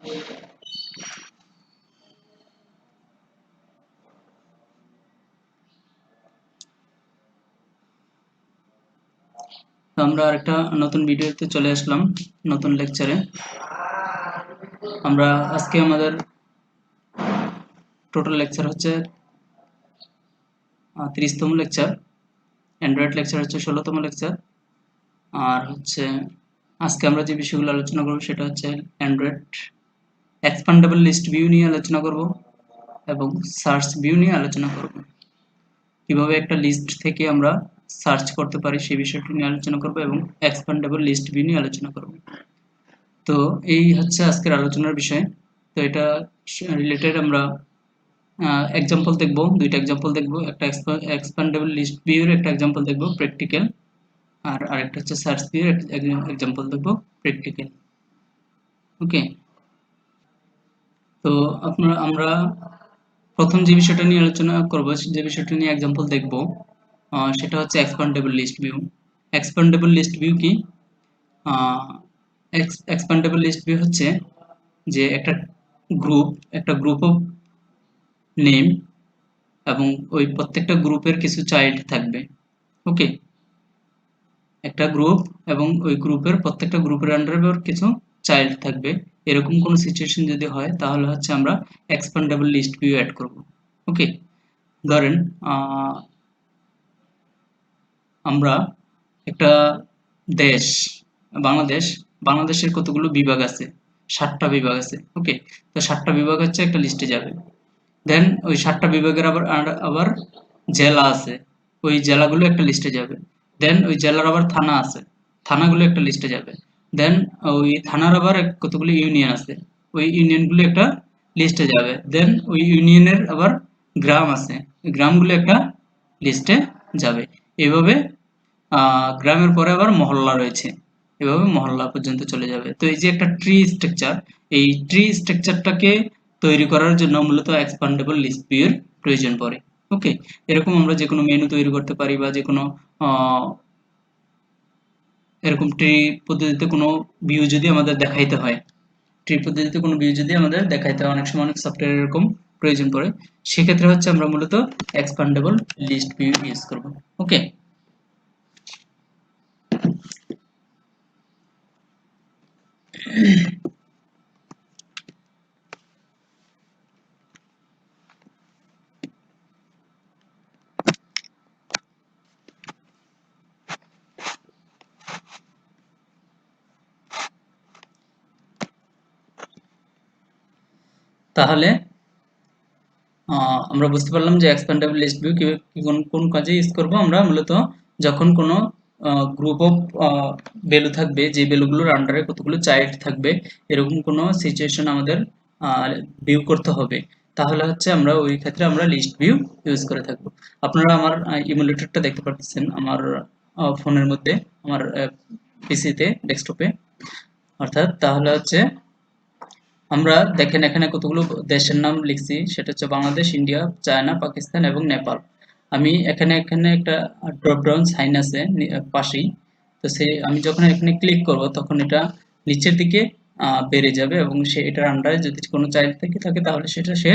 তো আমরা আরেকটা নতুন ভিডিওতে চলে আসলাম, নতুন লেকচারে। আমরা আজকে আমাদের টোটাল লেকচার হচ্ছে 30তম লেকচার। অ্যান্ড্রয়েড লেকচার হচ্ছে 16তম লেকচার। আর হচ্ছে আজকে আমরা যে বিষয়গুলো আলোচনা করব সেটা হচ্ছে অ্যান্ড্রয়েড এক্সপান্ডেবল লিস্ট ভিউ নিয়ে আলোচনা করব এবং সার্চ ভিউ নিয়ে আলোচনা করব। কিভাবে একটা লিস্ট থেকে আমরা সার্চ করতে পারি সেই বিষয়টি নিয়ে আলোচনা করব এবং এক্সপান্ডেবল লিস্ট ভিউ নিয়ে আলোচনা করব। তো এই হচ্ছে আজকের আলোচনার বিষয়। তো এটা রিলেটেড আমরা এক্সাম্পল দেখব, দুইটা এক্সাম্পল দেখব। একটা এক্সপান্ডেবল লিস্ট ভিউর একটা এক্সাম্পল দেখব প্র্যাকটিক্যাল, আর আরেকটা হচ্ছে সার্চ ভিউর এক্সাম্পল দেখব প্র্যাকটিক্যাল। ওকে, তো আমরা প্রথম যে বিষয়টা নিয়ে আলোচনা করব, যে বিষয়টা নিয়ে এক্সাম্পল দেখব, সেটা হচ্ছে এক্সপান্ডেবল লিস্ট ভিউ। এক্সপান্ডেবল লিস্ট ভিউ কি? এক্সপান্ডেবল লিস্ট ভিউ হচ্ছে যে একটা গ্রুপ অফ নেম এবং ওই প্রত্যেকটা গ্রুপের কিছু চাইল্ড থাকবে। ওকে, একটা গ্রুপ এবং ওই গ্রুপের প্রত্যেকটা গ্রুপের আন্ডারে কিছু চাইল্ড থাকবে। এরকম কোনো সিচুয়েশন যদি হয় তাহলে হচ্ছে আমরা এক্সপান্ডেবল লিস্ট ভিউ অ্যাড করব। ওকে, ধরেন আমরা একটা দেশ, বাংলাদেশ, বাংলাদেশের কতগুলো বিভাগ আছে? 7টা বিভাগ আছে। ওকে, তো 7টা বিভাগ হচ্ছে একটা লিস্টে যাবে। দেন ওই 7টা বিভাগের আবার জেলা আছে, ওই জেলাগুলো একটা লিস্টে যাবে। দেন ওই জেলার আবার থানা আছে, থানাগুলো একটা লিস্টে যাবে। দেন ওই থানার আবার কতগুলো ইউনিয়ন আছে, ওই ইউনিয়নগুলো একটা লিস্টে যাবে। দেন ওই ইউনিয়নের আবার গ্রাম আছে, ওই গ্রামগুলো একটা লিস্টে যাবে। এভাবে গ্রামের পরে আবার মহল্লা রয়েছে, এভাবে মহল্লা পর্যন্ত চলে যাবে। তো এই যে একটা ট্রি স্ট্রাকচার, এই ট্রি স্ট্রাকচারটাকে তৈরি করার জন্য মূলত এক্সপান্ডেবল লিস্ট ভিউ এর প্রয়োজন পড়ে। ওকে, এরকম আমরা যে কোনো মেনু তৈরি করতে পারি বা যে কোনো এরকম ট্রি পদ্ধতিতে কোনো ভিউ যদি আমাদের দেখাইতে হয়, ট্রি পদ্ধতিতে কোনো ভিউ যদি আমাদের দেখাইতে হয়, অনেক সময় অনেক সফটওয়্যার এরকম প্রয়োজন পড়ে, সেক্ষেত্রে হচ্ছে আমরা মূলত এক্সপান্ডেবল লিস্ট ভিউ ইউজ করব। ওকে, তাহলে আমরা বুঝতে পারলাম যে এক্সপ্যান্ডেবল লিস্ট ভিউ কোন কোন কাজে ইউজ করব। আমরা মূলত যখন কোনো গ্রুপ অফ ভ্যালু থাকবে, যে ভ্যালুগুলোর আন্ডারে কতগুলো চাইল্ড থাকবে, এরকম কোনো সিচুয়েশন আমাদের ভিউ করতে হবে, তাহলে হচ্ছে আমরা ওই ক্ষেত্রে আমরা লিস্ট ভিউ ইউজ করে থাকবো। আপনারা আমার ইমুলেটরটা দেখতে পাচ্ছেন আমার ফোনের মধ্যে, আমার পিসিতে, ডেস্কটপে। অর্থাৎ তাহলে হচ্ছে আমরা দেখেন এখানে কতগুলো দেশের নাম লিখছি, সেটা হচ্ছে বাংলাদেশ, ইন্ডিয়া, চায়না, পাকিস্তান এবং নেপাল। আমি এখানে এখানে একটা ড্রপ ডাউন সাইন আছে পাশেই। তো আমি যখন এখানে ক্লিক করব তখন এটা নিচের দিকে বেড়ে যাবে এবং সে এটার আন্ডারে যদি কোনো চাইল্ড থেকে থাকে তাহলে সেটা সে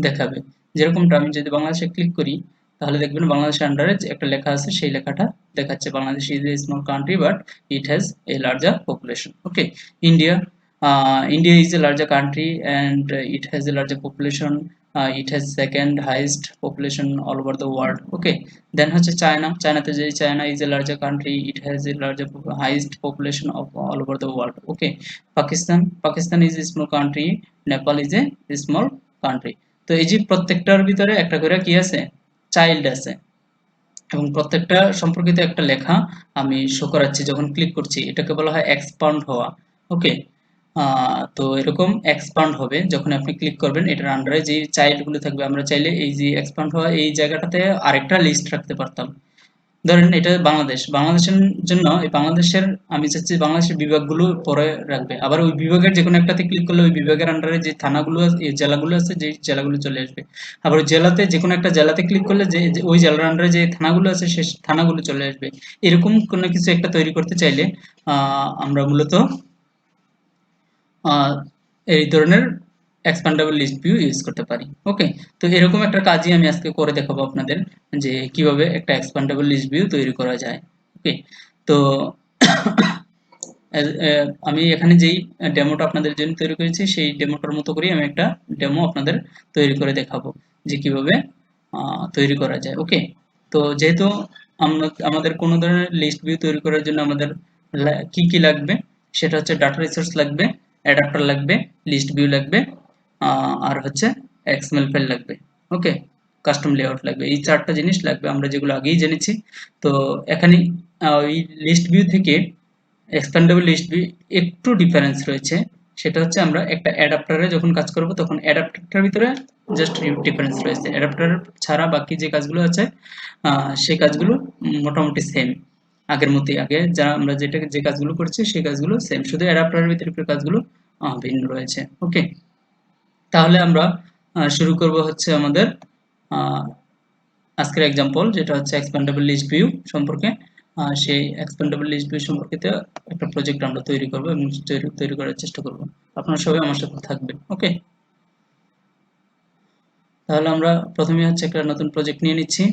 দেখাবে। যেরকমটা আমি যদি বাংলাদেশে ক্লিক করি তাহলে দেখবেন বাংলাদেশের আন্ডারে যে একটা লেখা আছে সেই লেখাটা দেখাচ্ছে, Bangladesh is a small country but it has a larger population. Okay, India, India is a larger country and it has a larger population. It has second highest population all over the world. Okay, then হচ্ছে China, চায়নাতে যে China is a larger country, it has a larger highest population of all over the world. Okay, Pakistan, Pakistan is a small country, Nepal is a small country. তো এই যে প্রত্যেকটার ভিতরে একটা করে কি আছে, চাইল্ড আছে এবং প্রত্যেকটা সম্পর্কিত একটা লেখা আমি শো করাচ্ছি যখন ক্লিক করছি, এটাকে বলা হয় এক্সপান্ড হওয়া। ওকে, তো এরকম এক্সপান্ড হবে যখন আপনি ক্লিক করবেন, এটার আন্ডারে যে চাইল্ড গুলো থাকবে, আমরা চাইলে এই যে এক্সপান্ড হওয়া এই জায়গাটাতে আরেকটা লিস্ট রাখতে পারতাম। ধরেন এটা বাংলাদেশ, বাংলাদেশের জন্য এই বাংলাদেশের আমি চাচ্ছি বাংলাদেশের বিভাগগুলো পরে রাখবে, আবার ওই বিভাগের যে কোনো একটাতে ক্লিক করলে ওই বিভাগের আন্ডারে যে থানাগুলো এই জেলাগুলো আছে যে জেলাগুলো চলে আসবে। আবার ওই জেলাতে যে কোনো একটা জেলাতে ক্লিক করলে ওই জেলার আন্ডারে যে থানাগুলো আছে সে থানাগুলো চলে আসবে। এরকম কোনো কিছু একটা তৈরি করতে চাইলে আমরা মূলত এই ধরনের এক্সপ্যান্ডেবল লিস্ট ভিউ ইউজ করতে পারি। ওকে, তো এরকম একটা কাজই আমি আজকে করে দেখাবো আপনাদের, যে কিভাবে একটা এক্সপ্যান্ডেবল লিস্ট ভিউ তৈরি করা যায়। ওকে, তো আমি এখানে যেই ডেমোটা আপনাদের জন্য তৈরি করেছি সেই ডেমোটার মতো করেই আমি একটা ডেমো আপনাদের তৈরি করে দেখাবো যে কিভাবে তৈরি করা যায়। ওকে, তো যেহেতু আমাদের কোনো ধরনের লিস্ট ভিউ তৈরি করার জন্য আমাদের কি কি লাগবে, সেটা হচ্ছে ডাটা রিসোর্স লাগবে, অ্যাডাপ্টার লাগবে, লিস্ট ভিউ লাগবে, আর হচ্ছে এক্সএমএল ফাইল লাগবে। ওকে, কাস্টম লেআউট লাগবে, এই চারটা জিনিস লাগবে আমরা যেগুলো আগেই জেনেছি। তো এখানে ওই লিস্ট ভিউ থেকে এক্সপ্যান্ডেবল লিস্ট ভিউ একটু ডিফারেন্স রয়েছে। সেটা হচ্ছে আমরা একটা অ্যাডাপ্টারে যখন কাজ করব তখন অ্যাডাপ্টারটার ভিতরে জাস্ট ডিফারেন্স রয়েছে, অ্যাডাপ্টার ছাড়া বাকি যে কাজগুলো আছে সেই কাজগুলো মোটামুটি সেম, আগের মতোই, আগে যা আমরা যে কাজগুলো করছি সেই কাজগুলো সেম, শুধু অ্যাডাপ্টারের ভিতরে একটু কাজগুলো ভিন্ন রয়েছে। ওকে, তাহলে আমরা শুরু করব হচ্ছে আমাদের আহ, আজকের এক্সাম্পল, যেটা হচ্ছে এক্সপ্যান্ডেবল লিস্ট ভিউ সম্পর্কে। সেই এক্সপ্যান্ডেবল লিস্ট ভিউ সম্পর্কিত একটা প্রজেক্ট আমরা তৈরি করব এবং তৈরি করার চেষ্টা করব। আপনারা সবাই আমার সাথে থাকবেন। ওকে, তাহলে আমরা প্রথমে হচ্ছে একটা নতুন প্রজেক্ট নিয়ে নিচ্ছি,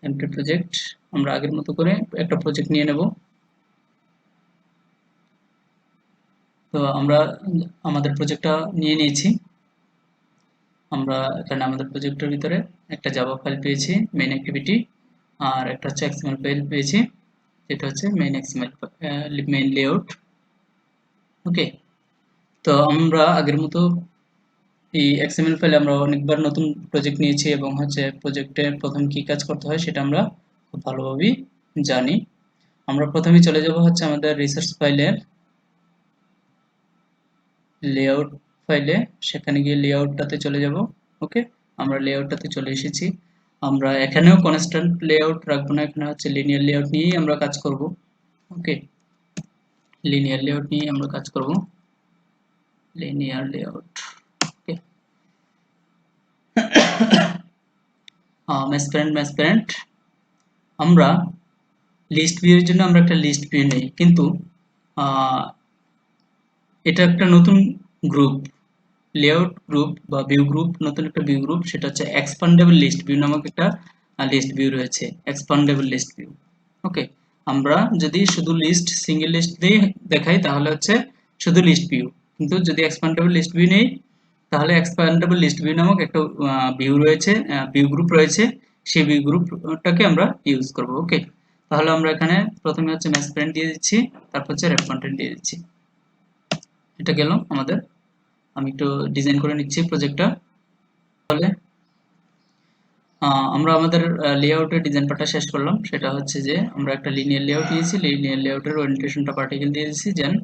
এমটি প্রজেক্ট। আমরা আগের মতো করে একটা প্রজেক্ট নিয়ে নেব। তো আমরা আমাদের প্রজেক্টটা নিয়ে নিয়েছি। আমরা এখানে আমাদের প্রজেক্টের ভিতরে একটা জাভা ফাইল পেয়েছি, মেইন অ্যাক্টিভিটি, আর একটা হচ্ছে এক্সএমএল ফাইল পেয়েছি, যেটা হচ্ছে মেইন এক্সএমএল মেইন লেআউট। ওকে, তো আমরা আগের মতো এই এক্সএমএল ফাইলে আমরা অনেকবার নতুন প্রজেক্ট নিয়েছি এবং হচ্ছে প্রজেক্টে প্রথম কি কাজ করতে হয় সেটা আমরা খুব ভালোভাবেই জানি। আমরা প্রথমেই চলে যাব হচ্ছে আমাদের রিসোর্স ফাইলের লেআউট ফাইলে, সেখানে গিয়ে লেআউটটাতে চলে যাব। ওকে, আমরা লেআউটটাতে চলে এসেছি। আমরা এখানেও কনস্ট্যান্ট লেআউট রাখবো না, এখানে হচ্ছে লিনিয়ার লেআউট নিয়েই আমরা কাজ করব। ওকে, লিনিয়ার লেআউট নিয়ে আমরা কাজ করব, লিনিয়ার লেআউট। ওকে, ম্যাচ প্যারেন্ট আমরা লিস্ট ভিউ এর জন্য আমরা একটা লিস্ট ভিউ নেই, কিন্তু আহ, এটা একটা নতুন গ্রুপ, লেআউট গ্রুপ বা ভিউ গ্রুপ, নতুন একটা ভিউ গ্রুপ, সেটা হচ্ছে এক্সপান্ডেবল লিস্ট ভিউ নামক একটা লিস্ট ভিউ রয়েছে, এক্সপান্ডেবল লিস্ট ভিউ। ওকে, আমরা যদি শুধু লিস্ট সিঙ্গেল লিস্ট দিয়ে দেখাই তাহলে হচ্ছে শুধু লিস্ট ভিউ, কিন্তু যদি এক্সপান্ডেবল লিস্ট ভিউ নেই তাহলে এক্সপান্ডেবল লিস্ট ভিউ নামক একটা ভিউ রয়েছে, ভিউ গ্রুপ রয়েছে, সেই ভিউ গ্রুপটাকে আমরা ইউজ করব। ওকে, তাহলে আমরা এখানে প্রথমে হচ্ছে ম্যাচ প্যারেন্ট দিয়ে দিচ্ছি, তারপর হচ্ছে রেপ কন্টেন্ট দিয়ে দিচ্ছি। এটা গেল আমাদের। আমি একটু ডিজাইন করে নিচ্ছি প্রজেক্টটা। তাহলে আমরা আমাদের লেআউটের ডিজাইন পার্টটা শেষ করলাম। সেটা হচ্ছে যে আমরা একটা লিনিয়ার লেআউট দিয়েছি, লিনিয়ার লেআউটের ওরিয়েন্টেশনটা পার্টিকেল দিয়ে দিয়েছি, দেন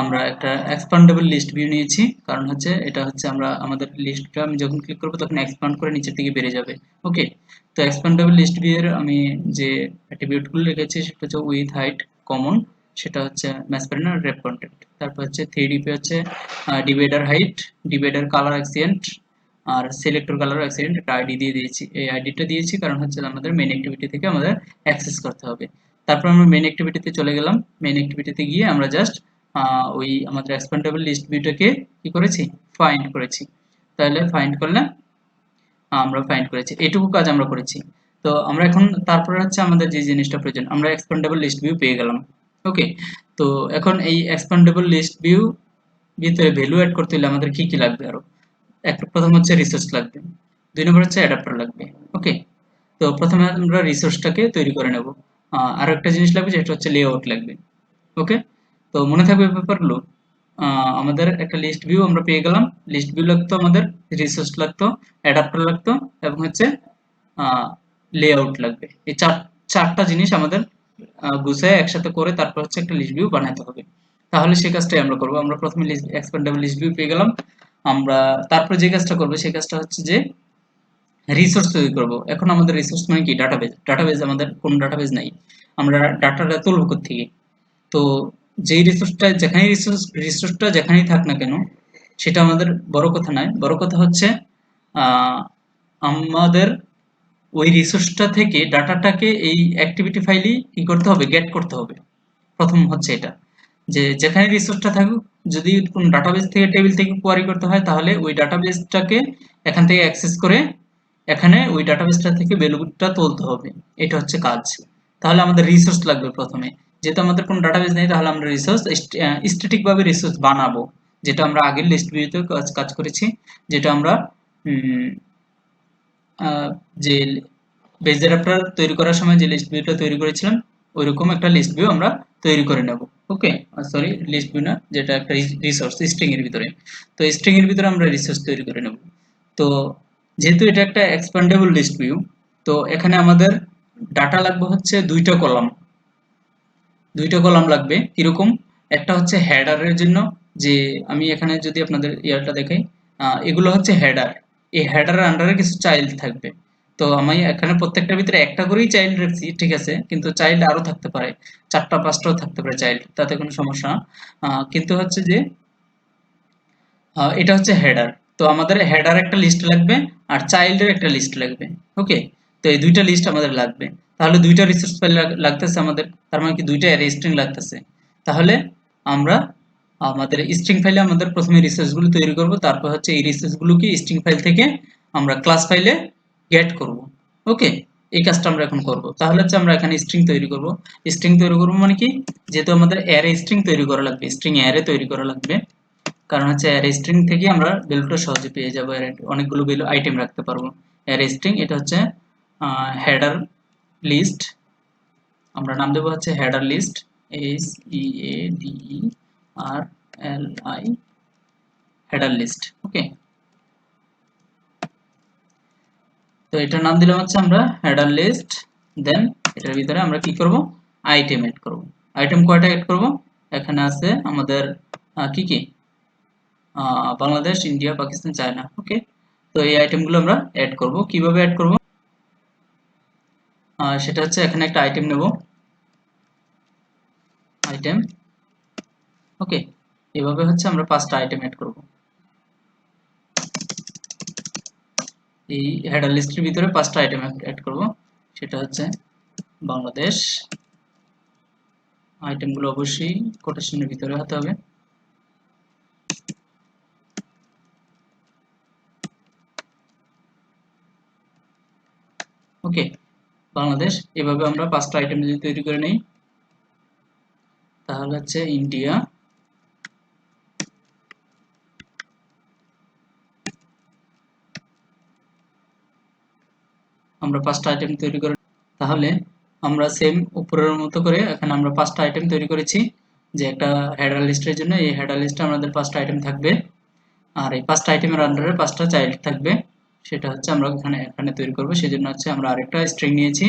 আমরা একটা এক্সপান্ডেবল লিস্ট ভিউ নিয়েছি, কারণ হচ্ছে এটা হচ্ছে আমরা আমাদের লিস্টটা আমি যখন ক্লিক করবো তখন এক্সপান্ড করে নিচের দিকে বেড়ে যাবে। ওকে, তো এক্সপান্ডেবল লিস্ট ভিউ এর আমি যে অ্যাট্রিবিউটগুলো রেখেছি সেটা হচ্ছে উইথ হাইট কমন, সেটা হচ্ছে ম্যাচ প্যারেন্ট আর রেপ কন্টেন্ট। তারপর হচ্ছে 3dp হচ্ছে ডিভাইডার হাইট, ডিভাইডার কালার অ্যাক্সিয়েন্ট, আর সিলেক্টর কালার অ্যাক্সিডেন্ট একটা আইডি দিয়ে দিয়েছি। এই আইডিটা দিয়েছি কারণ হচ্ছে আমাদের মেইন অ্যাক্টিভিটি থেকে আমাদের অ্যাক্সেস করতে হবে। তারপর আমরা মেইন অ্যাক্টিভিটিতে চলে গেলাম। মেইন অ্যাক্টিভিটিতে গিয়ে আমরা জাস্ট ওই আমাদের এক্সপ্যান্ডেবল লিস্ট ভিউটাকে কি করেছি, ফাইন্ড করেছি। তাহলে ফাইন্ড করলে আমরা ফাইন্ড করেছি, এইটুকু কাজ আমরা করেছি। তো আমরা এখন তারপরে হচ্ছে আমাদের যে জিনিসটা প্রয়োজন, আমরা এক্সপ্যান্ডেবল লিস্ট ভিউ পেয়ে গেলাম। ওকে, তো এখন এই এক্সপ্যান্ডেবল লিস্ট ভিউ ভিতরে ভ্যালু অ্যাড করতে হলে আমাদের কি কি লাগবে আরো, একটা প্রথম হচ্ছে রিসোর্স লাগবে, 2 নম্বর হচ্ছে অ্যাডাপ্টার লাগবে। ওকে, তো প্রথমে আমরা রিসোর্সটাকে তৈরি করে নেব। আরো একটা জিনিস লাগবে যেটা হচ্ছে লেআউট লাগবে। ওকে, তো মনে থাকবে ব্যাপারগুলো। আমাদের একটা লিস্ট ভিউ আমরা পেয়ে গেলাম, লিস্ট ভিউ লাগতো আমাদের, রিসোর্স লাগতো, অ্যাডাপ্টার লাগতো এবং হচ্ছে লেআউট লাগবে। এই চারটা জিনিস আমাদের গুছায় একসাথে করে তারপর হচ্ছে একটা লিস্ট ভিউ বানাতে হবে। তাহলে সেই কাজটাই আমরা করব। আমরা প্রথমে এক্সপেন্ডেবল লিস্ট ভিউ পেয়ে গেলাম, আমরা তারপর যে কাজটা করব সেই কাজটা হচ্ছে যে রিসোর্স তৈরি করব। এখন আমাদের রিসোর্স মানে কি, ডাটাবেজ। ডাটাবেজ আমাদের কোনো ডাটাবেজ নাই, আমরা ডাটাটা তুলব কোত্থেকে? তো যেই রিসোর্সটা যেখানেই রিসোর্সটা যেখানেই থাক না কেন সেটা আমাদের বড় কথা নয়, বড় কথা হচ্ছে আহ, আমাদের ওই রিসোর্সটা থেকে ডাটাটাকে এই অ্যাক্টিভিটি ফাইলেই কি করতে হবে, গেট করতে হবে। প্রথম হচ্ছে এটা। যে যেখানে রিসোর্সটা থাকুক, যদি কোন ডাটাবেস থেকে টেবিল থেকে কোয়ারি করতে হয় তাহলে ওই ডাটাবেসটাকে এখান থেকে অ্যাক্সেস করে এখানে ওই ডাটাবেসটা থেকে ভ্যালুটা তুলতে হবে। এটা হচ্ছে কাজ। তাহলে আমাদের রিসোর্স লাগবে প্রথমে। যেহেতু আমাদের কোনো ডাটাবেস নেই তাহলে আমরা রিসোর্স স্ট্যাটিক ভাবে রিসোর্স বানাবো, যেটা আমরা আগের লিস্ট ভিউতে কাজ করেছি, যেটা আমরা উম, আহ, যে বেজ অ্যাডাপ্টার তৈরি করার সময় যে লিস্ট ভিউটা তৈরি করেছিলাম ওইরকম একটা লিস্ট ভিউ আমরা তৈরি করে নেব। ওকে, সরি লিস্ট ভিউ না, যেটা একটা রিসোর্স স্ট্রিং এর ভিতরে। তো স্ট্রিং এর ভিতরে আমরা রিসোর্স তৈরি করে নেব। তো যেহেতু এটা একটা এক্সপ্যান্ডেবল লিস্ট ভিউ, তো এখানে আমাদের ডাটা লাগবে হচ্ছে দুইটা কলাম লাগবে। কিরকম? একটা হচ্ছে হেডারের জন্য, যে আমি এখানে যদি আপনাদের ইয়ারটা দেখাই, এগুলো হচ্ছে হেডার। এই হেডারের আন্ডারে কিছু চাইল্ড থাকবে। তো আমি এখানে প্রত্যেকটার ভিতরে একটা করেই চাইল্ড রাখছি, ঠিক আছে, কিন্তু চাইল্ড আরো থাকতে পারে, 4টা 5টাও থাকতে পারে চাইল্ড, তাতে কোনো সমস্যা না। কিন্তু হচ্ছে যে এটা হচ্ছে হেডার। তো আমাদের হেডার একটা লিস্ট লাগবে আর চাইল্ডের একটা লিস্ট লাগবে। ওকে, তো এই দুইটা লিস্ট আমাদের লাগবে। তাহলে দুইটা রিসোর্স ফাইল লাগতেছে আমাদের, তার মানে কি দুইটা অ্যারে স্ট্রিং লাগতেছে। তাহলে আমরা আমাদের স্ট্রিং ফাইলে আমাদের প্রথমে রিসোর্স গুলো তৈরি করব, তারপর হচ্ছে এই রিসোর্স গুলোকে স্ট্রিং ফাইল থেকে আমরা ক্লাস ফাইলে গেট করব। ওকে, এই কাজটা আমরা এখন করব। তাহলে হচ্ছে আমরা এখানে স্ট্রিং তৈরি করব। স্ট্রিং তৈরি করব মানে কি, যেহেতু আমাদের অ্যারে স্ট্রিং তৈরি করা লাগবে, স্ট্রিং অ্যারে তৈরি করা লাগবে, কারণ হচ্ছে অ্যারে স্ট্রিং থেকে আমরা ভ্যালুটা সহজে পেয়ে যাবো, অনেকগুলো ভ্যালু আইটেম রাখতে পারবো। অ্যারে স্ট্রিং এটা হচ্ছে হেডার লিস্ট, আমরা নাম দেবো হচ্ছে header list, HEADERLI, header list. Okay, তো এটার নাম দিলাম হচ্ছে আমরা হেডার লিস্ট। দেন এটার ভিতরে আমরা কি করব, আইটেম এড করব। আইটেম কয়টা এড করব? এখানে আছে আমাদের কি কি, বাংলাদেশ, ইন্ডিয়া, পাকিস্তান, চায়না। ওকে, তো এই আইটেমগুলো আমরা অ্যাড করব। কিভাবে অ্যাড করব? সেটা হচ্ছে এখানে একটা আইটেম নেব, আইটেম। ওকে, এভাবে হচ্ছে আমরা 5টা আইটেম অ্যাড করব। এই হেডার লিস্টের ভিতরে 5টা আইটেম অ্যাড করব। সেটা হচ্ছে বাংলাদেশ। আইটেমগুলো অবশ্যই কোটেশনের ভিতরে হতে হবে। ওকে, বাংলাদেশ। এভাবে আমরা 5টা আইটেম যদি তৈরি করে নেই, তাহলে হচ্ছে ইন্ডিয়া। আমরা 5টা আইটেম তৈরি করে, তাহলে আমরা সেম উপরের মতো করে এখানে আমরা 5টা আইটেম তৈরি করেছি। যে একটা হেডার লিস্টের জন্য এই হেডার লিস্টে আমাদের 5টা আইটেম থাকবে, আর এই 5টা আইটেমের আন্ডারে 5টা চাইল্ড থাকবে। সেটা হচ্ছে আমরা এখানে এখানে তৈরি করব। সেজন্য হচ্ছে আমরা আরেকটা স্ট্রিং নিয়েছি,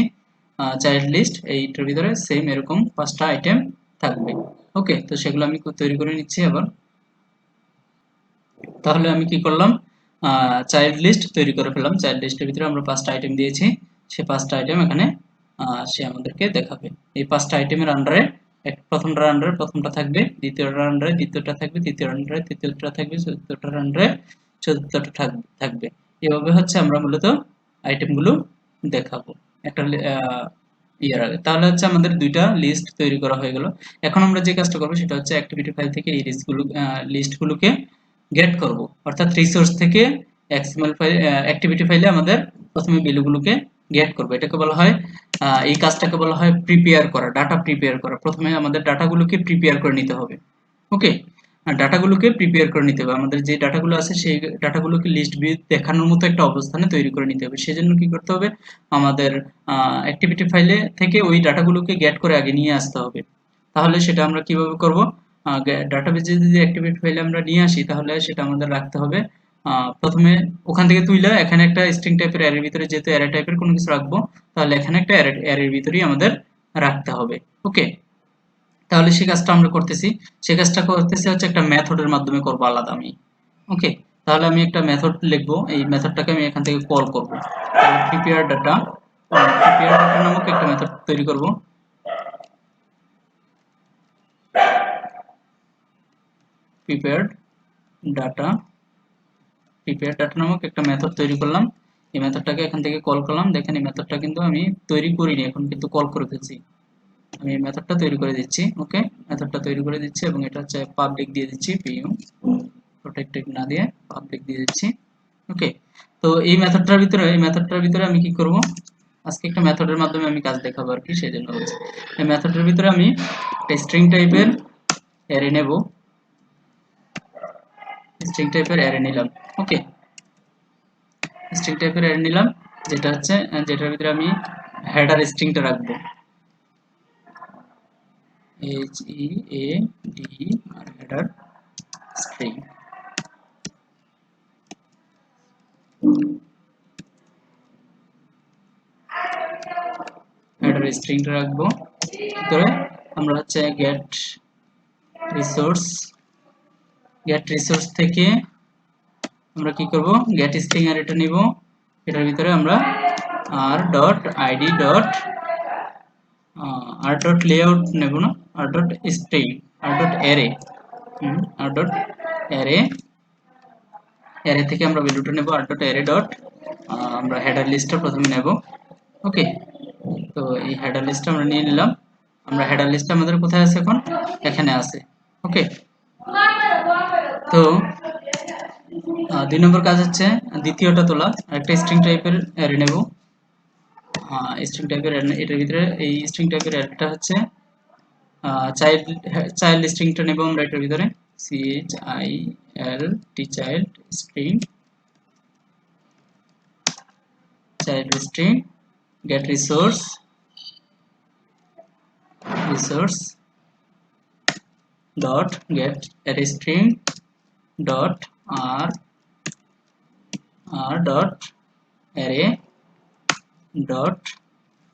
চাইল্ড লিস্ট। এইটার ভিতরে সেম এরকম 5টা আইটেম থাকবে। ওকে, তো সেগুলো আমি তৈরি করে নিচ্ছি আবার। তাহলে আমি কি করলাম, চাইল্ড লিস্ট তৈরি করে ফেললাম। চাইল্ড লিস্টের ভিতরে আমরা 5টা আইটেম দিয়েছি, সে 5টা আইটেম এখানে সে আমাদেরকে দেখাবে। এই 5টা আইটেমের আন্ডারে প্রথমটার আন্ডারে প্রথমটা থাকবে, দ্বিতীয়টার আন্ডারে দ্বিতীয়টা থাকবে, তৃতীয়টার আন্ডারে তৃতীয়টা থাকবে, চতুর্থটার আন্ডারে চতুর্থটা থাকবে। এভাবে হচ্ছে আমরা মূলত আইটেমগুলো দেখাবো একটা ইয়ার আগে। তাহলে হচ্ছে আমাদের দুইটা লিস্ট তৈরি করা হয়ে গেল। এখন আমরা যে কাজটা করবো সেটা হচ্ছে অ্যাক্টিভিটি ফাইল থেকে এই লিস্টগুলোকে গেট করব, অর্থাৎ রিসোর্স থেকে এক্সএমএল ফাইল অ্যাক্টিভিটি ফাইলে আমাদের প্রথমে ভ্যালুগুলোকে গেট করব। এটাকে বলা হয় এই কাজটাকে বলা হয় প্রিপেয়ার করা, ডাটা প্রিপেয়ার করা। প্রথমে আমাদের ডাটাগুলোকে প্রিপেয়ার করে নিতে হবে। ওকে, ডাটাগুলোকে প্রিপেয়ার করে নিতে হবে। আমাদের যে ডাটাগুলো আছে সেই ডাটাগুলোকে লিস্ট ভিউ দেখানোর মতো একটা অবস্থানে তৈরি করে নিতে হবে। সেজন্য কি করতে হবে, আমাদের অ্যাক্টিভিটি ফাইলে থেকে ওই ডাটাগুলোকে গেট করে আগে নিয়ে আসতে হবে। তাহলে সেটা আমরা কিভাবে করব, ডাটাবেজে যদি অ্যাক্টিভিটি ফাইলে আমরা নিয়ে আসি তাহলে সেটা আমাদের রাখতে হবে প্রথমে ওখান থেকে তুইলা এখানে একটা স্ট্রিং টাইপের অ্যারের ভিতরে, যেহেতু অ্যারে টাইপের কোনো কিছু রাখবো তাহলে এখানে একটা অ্যারের ভিতরেই আমাদের রাখতে হবে। ওকে, তাহলে সেই কাজটা আমরা করতেছি। সেই কাজটা করতেছি হচ্ছে একটা মেথডের মাধ্যমে করবো আলাদা আমি। ওকে, তাহলে আমি একটা মেথড লিখবো, এই মেথডটাকে আমি এখান থেকে কল করব। তাহলে প্রিপেয়ার ডাটা নামক একটা মেথড তৈরি করব। প্রিপেয়ার্ড ডাটা প্রিপেয়ার ডাটা নামক একটা মেথড তৈরি করলাম। এই মেথডটাকে এখান থেকে কল করলাম। দেখেন এই মেথডটা কিন্তু আমি তৈরি করিনি, এখন কিন্তু কল করে ফেলছি। আমি মেথডটা তৈরি করে দিচ্ছি। ওকে, মেথডটা তৈরি করে দিচ্ছি এবং এটা হচ্ছে পাবলিক দিয়ে দিচ্ছি, পিইউ প্রোটেক্টেড না দিয়ে পাবলিক দিয়ে দিচ্ছি। ওকে, তো এই মেথডটার ভিতরে আমি কি করব, আজকে একটা মেথডের মাধ্যমে আমি কাজ দেখাবো আর কি, সেই জন্য বলছি। এই মেথডের ভিতরে আমি একটা স্ট্রিং টাইপের অ্যারে নেব, স্ট্রিং টাইপের অ্যারে নিলাম। ওকে, স্ট্রিং টাইপের অ্যারে নিলাম, যেটা হচ্ছে যেটার ভিতরে আমি হেডার স্ট্রিংটা রাখবো, H E A D R header string. Header স্ট্রিংটা রাখবো, ভিতরে আমরা হচ্ছে গেট রিসোর্স থেকে আমরা কি করব, গেট স্ট্রিং অ্যারেটা নিব, এটার ভিতরে আমরা R dot id dot R dot layout নেব না, R dot string, R dot array, R dot array, array থেকে আমরা ভ্যালুটা নেব আর ডট অ্যারে ডট, আমরা হেডার লিস্টটা প্রথমে নেব। ওকে, তো এই হেডার লিস্টটা আমরা নিয়ে নিলাম। আমরা হেডার লিস্টটা আমাদের কোথায় আছে এখন, এখানে আছে। ওকে, তো 2 নম্বর কাজ হচ্ছে দ্বিতীয়টা তোলা, একটা স্ট্রিং টাইপের অ্যারে নেব। স্ট্রিং টাইপের এটার ভিতরে এই স্ট্রিং টাইপের অ্যারেটা হচ্ছে চাইল্ড, চাইল্ড স্ট্রিংটা নেব আমরা এটার ভিতরে, CHILD child string, child string get resource dot get array string dot r dot array dot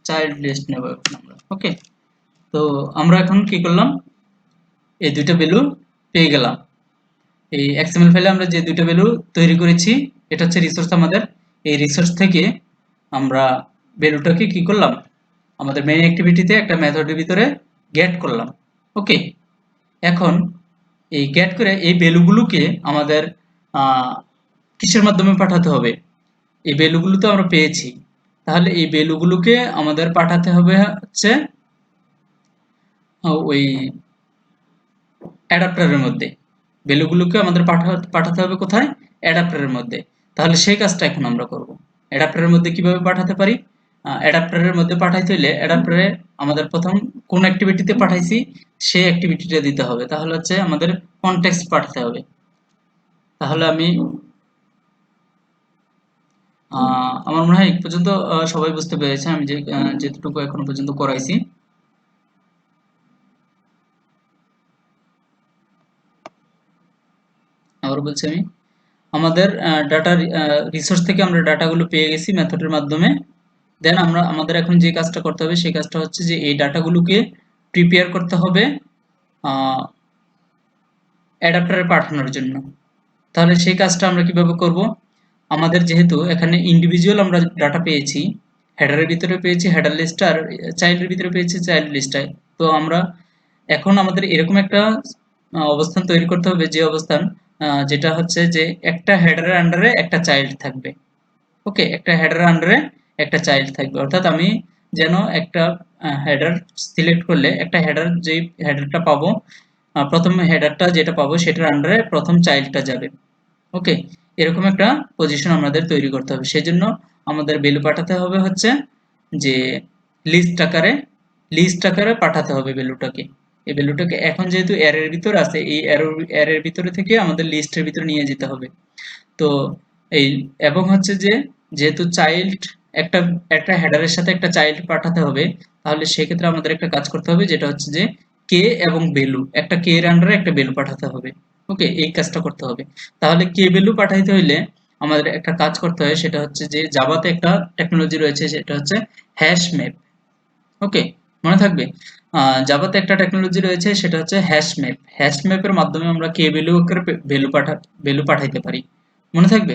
child list নেব এখন আমরা। ওকে, তো আমরা এখন কি করলাম, এই দুইটা ভ্যালু পেয়ে গেলাম। এই XML ফাইলে আমরা যে দুইটা ভ্যালু তৈরি করেছি, এটা হচ্ছে রিসোর্স আমাদের। এই রিসোর্স থেকে আমরা ভ্যালুটাকে কি করলাম, আমাদের মেইন অ্যাক্টিভিটিতে একটা মেথডের ভিতরে গেট করলাম। ওকে, এখন এই গেট করে এই ভ্যালুগুলোকে আমাদের কিসের মাধ্যমে পাঠাতে হবে, এই ভ্যালুগুলো তো আমরা পেয়েছি, তাহলে এই ভ্যালুগুলোকে আমাদের পাঠাতে হবে হচ্ছে ওই অ্যাডাপ্টারের মধ্যে। ভ্যালুগুলোকে আমাদের পাঠাতে হবে কোথায়, অ্যাডাপ্টারের মধ্যে। তাহলে সেই কাজটা এখন আমরা করব। অ্যাডাপ্টারের মধ্যে কিভাবে পাঠাতে পারি, অ্যাডাপ্টারের মধ্যে পাঠাইতে হলে অ্যাডাপ্টারে আমাদের প্রথম কোন অ্যাক্টিভিটিতে পাঠাইছি সেই অ্যাক্টিভিটিটা দিতে হবে, তাহলে হচ্ছে আমাদের কনটেক্সট পাঠাতে হবে। তাহলে আমি আমার মনে হয় এই পর্যন্ত সবাই বুঝতে পেরেছে আমি যে যেটুকু এখনো পর্যন্ত করাইছি। আবার বলছি আমি, আমাদের ডাটা রিসোর্স থেকে আমরা ডাটাগুলো পেয়ে গেছি মেথডের মাধ্যমে। দেন আমরা আমাদের এখন যে কাজটা করতে হবে সেই কাজটা হচ্ছে যে এই ডাটাগুলোকে প্রিপেয়ার করতে হবে অ্যাডাপ্টারে পাঠানোর জন্য। তাহলে সেই কাজটা আমরা কিভাবে করব, আমাদের যেহেতু এখানে ইন্ডিভিজুয়াল আমরা ডাটা পেয়েছি, হেডারের ভিতরে পেয়েছি হেডার লিস্ট আর চাইল্ডের ভিতরে পেয়েছি চাইল্ড লিস্টটায়, তো আমরা এখন আমাদের এরকম একটা অবস্থান তৈরি করতে হবে, যে অবস্থান যেটা হচ্ছে যে একটা হেডারের আন্ডারে একটা চাইল্ড থাকবে। ওকে, একটা হেডারের আন্ডারে একটা চাইল্ড থাকবে, অর্থাৎ আমি যেন একটা হেডার সিলেক্ট করলে একটা হেডার, যেই হেডারটা পাবো, প্রথম হেডারটা যেটা পাবো সেটার আন্ডারে প্রথম চাইল্ডটা যাবে। ওকে, এরকম একটা পজিশন আমাদের তৈরি করতে হবে। সেজন্য আমাদের ভ্যালু পাঠাতে হবে হচ্ছে যে লিস্ট আকারে পাঠাতে হবে ভ্যালুটাকে। এই ভ্যালুটাকে এখন যেহেতু অ্যারের ভিতরে আছে, এই অ্যারের ভিতরে থেকে আমাদের লিস্টের ভিতরে নিয়ে যেতে হবে। তো এই এবং হচ্ছে যে যেহেতু চাইল্ড একটা একটা হেডারের সাথে একটা চাইল্ড পাঠাতে হবে, তাহলে সেক্ষেত্রে আমাদের একটা কাজ করতে হবে, যেটা হচ্ছে যে কে এবং ভ্যালু, একটা কে এর আন্ডারে একটা ভ্যালু পাঠাতে হবে। ওকে, এই কাজটা করতে হবে। তাহলে কে ভ্যালু পাঠাইতে হইলে আমাদের একটা কাজ করতে হয়, সেটা হচ্ছে যে জাভাতে একটা টেকনোলজি রয়েছে, সেটা হচ্ছে হ্যাশ ম্যাপ। ওকে, মনে থাকবে, জাভাতে একটা টেকনোলজি রয়েছে সেটা হচ্ছে হ্যাশ ম্যাপের মাধ্যমে আমরা কে ভ্যালু করে ভ্যালু পাঠাইতে পারি। মনে থাকবে,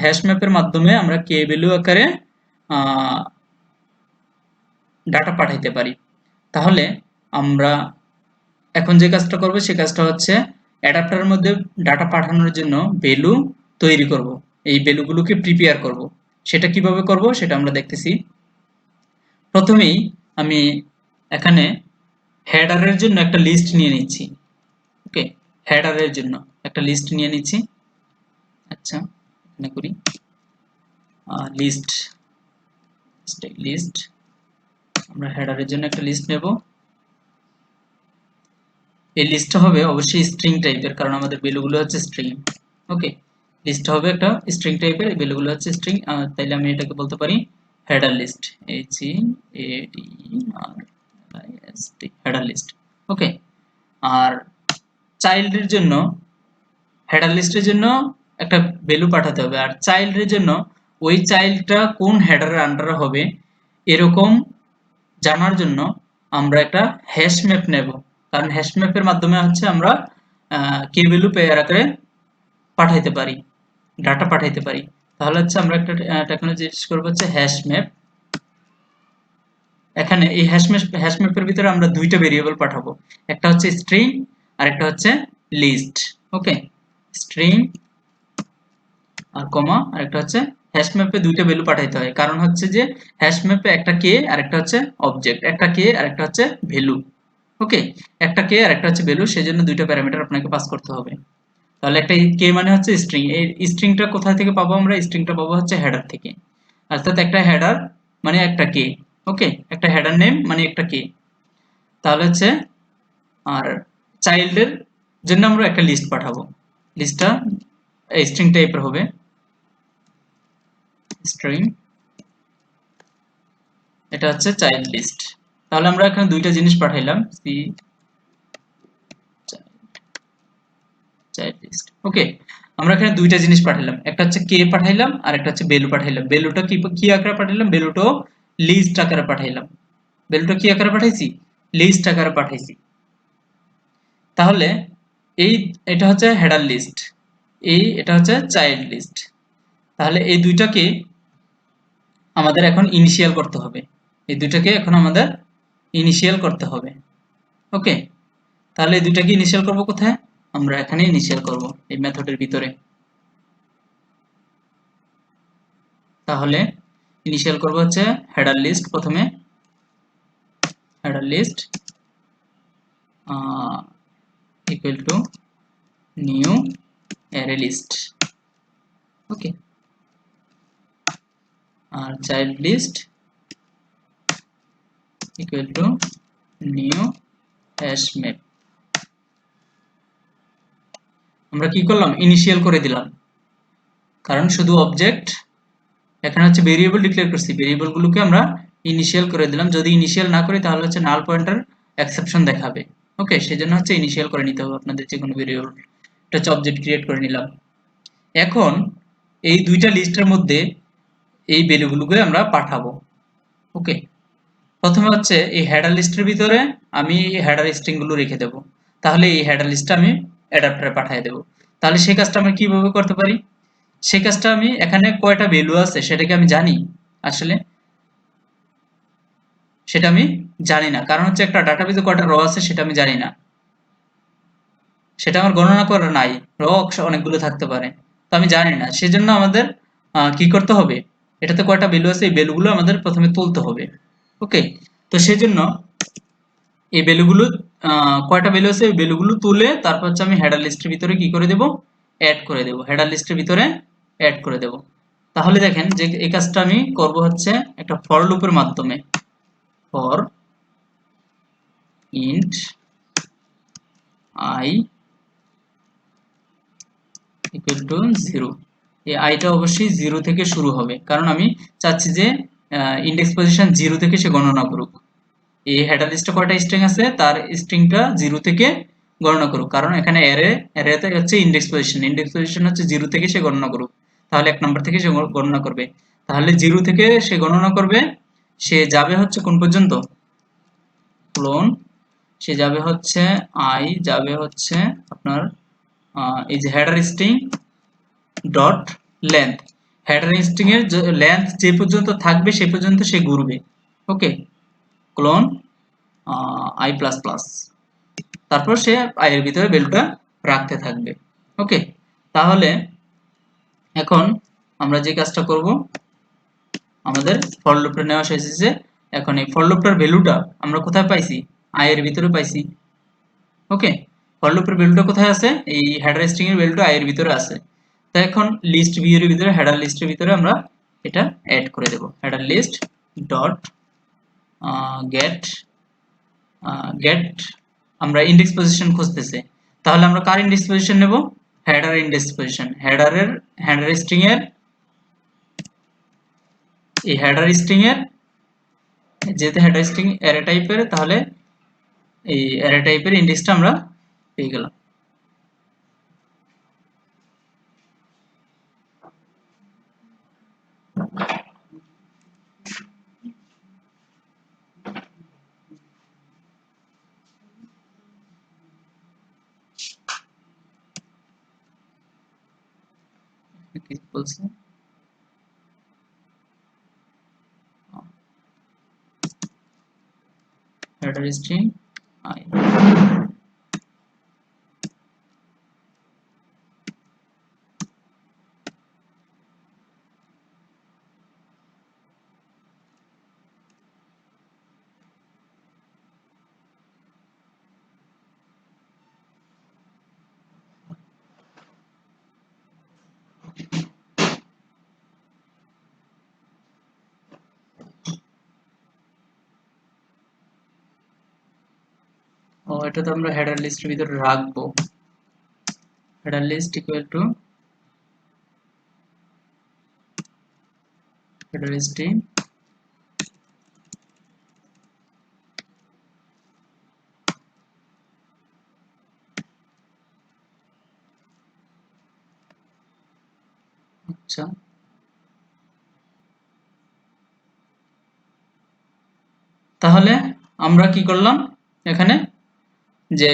হ্যাশ ম্যাপের মাধ্যমে আমরা কে ভ্যালু আকারে ডাটা পাঠাইতে পারি। তাহলে আমরা এখন যে কাজটা করব সেই কাজটা হচ্ছে অ্যাডাপ্টারের মধ্যে ডাটা পাঠানোর জন্য ভ্যালু তৈরি করব, এই ভ্যালুগুলোকে প্রিপেয়ার করব। সেটা কিভাবে করব সেটা আমরা দেখতেছি। প্রথমেই আমি এখানে হেডারের জন্য একটা লিস্ট নিয়ে নিচ্ছি। ওকে, হেডারের জন্য একটা লিস্ট নিয়ে নিচ্ছি। আচ্ছা, এখানে করি লিস্ট, লিস্ট আমরা হেডারের জন্য একটা লিস্ট নেব। এই লিস্টটা হবে অবশ্যই স্ট্রিং টাইপের, কারণ আমাদের ভ্যালুগুলো হচ্ছে স্ট্রিং। ওকে, লিস্টটা হবে একটা স্ট্রিং টাইপের, এই ভ্যালুগুলো হচ্ছে স্ট্রিং। তাইলে আমি এটাকে বলতে পারি header list, HEADER, header list. Okay, আর চাইল্ডের জন্য, হেডার লিস্টের জন্য একটা ভ্যালু পাঠাতে হবে, আর চাইল্ডের জন্য ওই চাইল্ডটা কোন হেডারের আন্ডারে হবে এরকম জানার জন্য আমরা একটা হ্যাশ ম্যাপ নেব। কারণ হ্যাশ ম্যাপের মাধ্যমে হচ্ছে আমরা কে ভ্যালু পেয়ার আকারে পাঠাইতে পারি, ডাটা পাঠাইতে পারি। তাহলে হচ্ছে আমরা একটা টেকনোলজি ইউজ করবো হচ্ছে হ্যাশ ম্যাপ। এখানে এই হ্যাশ ম্যাপের ভিতরে আমরা দুইটা ভেরিয়েবল পাঠাবো, একটা হচ্ছে স্ট্রিং আর একটা হচ্ছে লিস্ট। ওকে, স্ট্রিং আর কমা আর একটা হচ্ছে হ্যাশ ম্যাপে দুইটা ভ্যালু পাঠাইতে হয়, কারণ হচ্ছে যে হ্যাশ ম্যাপে একটা কে আর একটা হচ্ছে অবজেক্ট, একটা কে আর একটা হচ্ছে ভ্যালু। ওকে, একটা কে আর একটা হচ্ছে ভ্যালু, সেজন্য দুইটা প্যারামিটার আপনাকে পাস করতে হবে। তাহলে একটা কে মানে হচ্ছে স্ট্রিং, এই স্ট্রিংটা কোথা থেকে পাবো আমরা? স্ট্রিংটা পাবো হচ্ছে হেডার থেকে, অর্থাৎ একটা হেডার মানে একটা কে। ওকে, একটা হেডার নেম মানে একটা কে। তাহলে হচ্ছে আর চাইল্ডের জন্য আমরা একটা লিস্ট পাঠাবো, লিস্টটা স্ট্রিং টাইপের হবে, স্ট্রিং, এটা হচ্ছে চাইল্ড লিস্ট। তাহলে আমরা এখানে দুইটা জিনিস পাঠাইলাম, সি চাইল্ড লিস্ট। ওকে, আমরা এখানে দুইটা জিনিস পাঠাইলাম, একটা হচ্ছে কে পাঠাইলাম আর একটা হচ্ছে ভ্যালু পাঠাইলাম। ভ্যালুটা কি কি আকারে পাঠাইলাম? ভ্যালুটাও লিস্ট আকারে পাঠাইলাম। ভ্যালুটা কি আকারে পাঠাইছি? লিস্ট আকারে পাঠাইছি। তাহলে এই এটা হচ্ছে হেডার লিস্ট, এটা হচ্ছে চাইল্ড লিস্ট। তাহলে এই দুইটাকে আমাদের এখন ইনিশিয়াল করতে হবে, এই দুইটাকে এখন আমাদের ইনিশিয়াল করতে হবে। ওকে, তাহলে এই দুইটাকে ইনিশিয়াল করব কোথায়? আমরা এখানে ইনিশিয়াল করব এই মেথডের ভিতরে। তাহলে ইনিশিয়াল করব হচ্ছে হেডার লিস্ট, প্রথমে header list equal to new array list. Okay, আর child list equal to new hash map. আমরা কি করলাম? ইনিশিয়াল করে দিলাম, কারণ শুধু অবজেক্ট, এখানে হচ্ছে ভেরিয়েবল ডিক্লেয়ার করছি, ভেরিয়েবল গুলোকে আমরা ইনিশিয়াল করে দিলাম। যদি ইনিশিয়াল না করি তাহলে হচ্ছে নাল পয়েন্টার এক্সেপশন দেখাবে। ওকে, সেজন্য হচ্ছে ইনিশিয়াল করে নিতে হবে আপনাদের যে কোনো ভেরিয়েবল। এটা হচ্ছে অবজেক্ট ক্রিয়েট করে নিলাম। এখন এই দুইটা লিস্টের মধ্যে এই ভ্যালুগুলোকে আমরা পাঠাবো। ওকে, প্রথমে হচ্ছে এই হেডার লিস্টের ভিতরে আমি হেডার স্ট্রিং গুলো রেখে দেব, তাহলে এই হেডার লিস্টটা আমি অ্যাডাপ্টারে পাঠিয়ে দেব। তাহলে সেই কাজটা আমরা কিভাবে করতে পারি? সেই কাজটা আমি এখানে কয়টা ভ্যালু আছে সেটাকে আমি জানি? আসলে সেটা আমি জানি না, কারণ হচ্ছে একটা ডাটাবেজে কয়টা র আছে সেটা আমি জানি না, সেটা আমার গণনা করা নাই। র অনেকগুলো থাকতে পারে, তো আমি জানি না, সেজন্য আমাদের কি করতে হবে? এটাতে কয়টা ভ্যালু আছে এই ভ্যালুগুলো আমাদের প্রথমে তুলতে হবে। ওকে, তো সেজন্য এই ভ্যালুগুলো কয়টা ভ্যালু আছে এই ভ্যালুগুলো তুলে তারপর হচ্ছে আমি হেডার লিস্টের ভিতরে কি করে দেব? অ্যাড করে দেব, হেডার লিস্টের ভিতরে অ্যাড করে দেব। তাহলে দেখেন যে এই কাজটা আমি করব হচ্ছে একটা ফর লুপের মাধ্যমে। For int i equal to 0, এই আইটা অবশ্যই 0 থেকে শুরু হবে, কারণ আমি চাচ্ছি যে ইন্ডেক্স পজিশন 0 থেকে সে গণনা করুক। এই হেডার লিস্টে কয়টা স্ট্রিং আছে তার স্ট্রিংটা 0 থেকে গণনা করুক, কারণ এখানে অ্যারেতে হচ্ছে ইন্ডেক্স পজিশন হচ্ছে 0 থেকে সে গণনা করুক। তাহলে 1 নাম্বার থেকে সে গণনা করবে, তাহলে 0 থেকে সে গণনা করবে, সে যাবে হচ্ছে কোন পর্যন্ত? ক্লোন, সে যাবে হচ্ছে i যাবে হচ্ছে আপনার এই যে header string dot length, header string এর লেন্থ যে পর্যন্ত থাকবে সে পর্যন্ত সে ঘুরবে। ওকে, ক্লোন i প্লাস প্লাস, তারপর সে i এর ভিতরে ভ্যালুটা রাখতে থাকবে। ওকে, তাহলে এখন আমরা যে কাজটা করব, আমাদের ফর লুপে নেওয়া শেষ হয়েছে, এখন এই ফর লুপটার ভ্যালুটা আমরা কোথায় পাইছি, আই এর ভিতরে পাইছি। ওকে, ফর লুপের ভ্যালুটা কোথায় আছে, এই হেডার স্ট্রিং এর ভ্যালুটা আই এর ভিতরে আছে। তো এখন লিস্ট ভিউ এর ভিতরে হেডার লিস্টের ভিতরে আমরা এটা অ্যাড করে দেব, header list dot get get, আমরা ইন্ডেক্স পজিশন খুঁজতেছে, তাহলে আমরা কার ইন্ডেক্স পজিশন নেব, header index position, header string এর, এই হেডার স্ট্রিং এর, যেহেতু হেডার স্ট্রিং অ্যারে টাইপের, তাহলে এই অ্যারে টাইপের ইন্ডেক্সটা আমরা পেয়ে গেলাম। কি বলছে, হেডার স্ট্রিং আই। ও, এটা তো আমরা হেডার লিস্টের ভিতরে রাখবো, header list equal to header string আচ্ছা, তাহলে আমরা কি করলাম এখানে, যে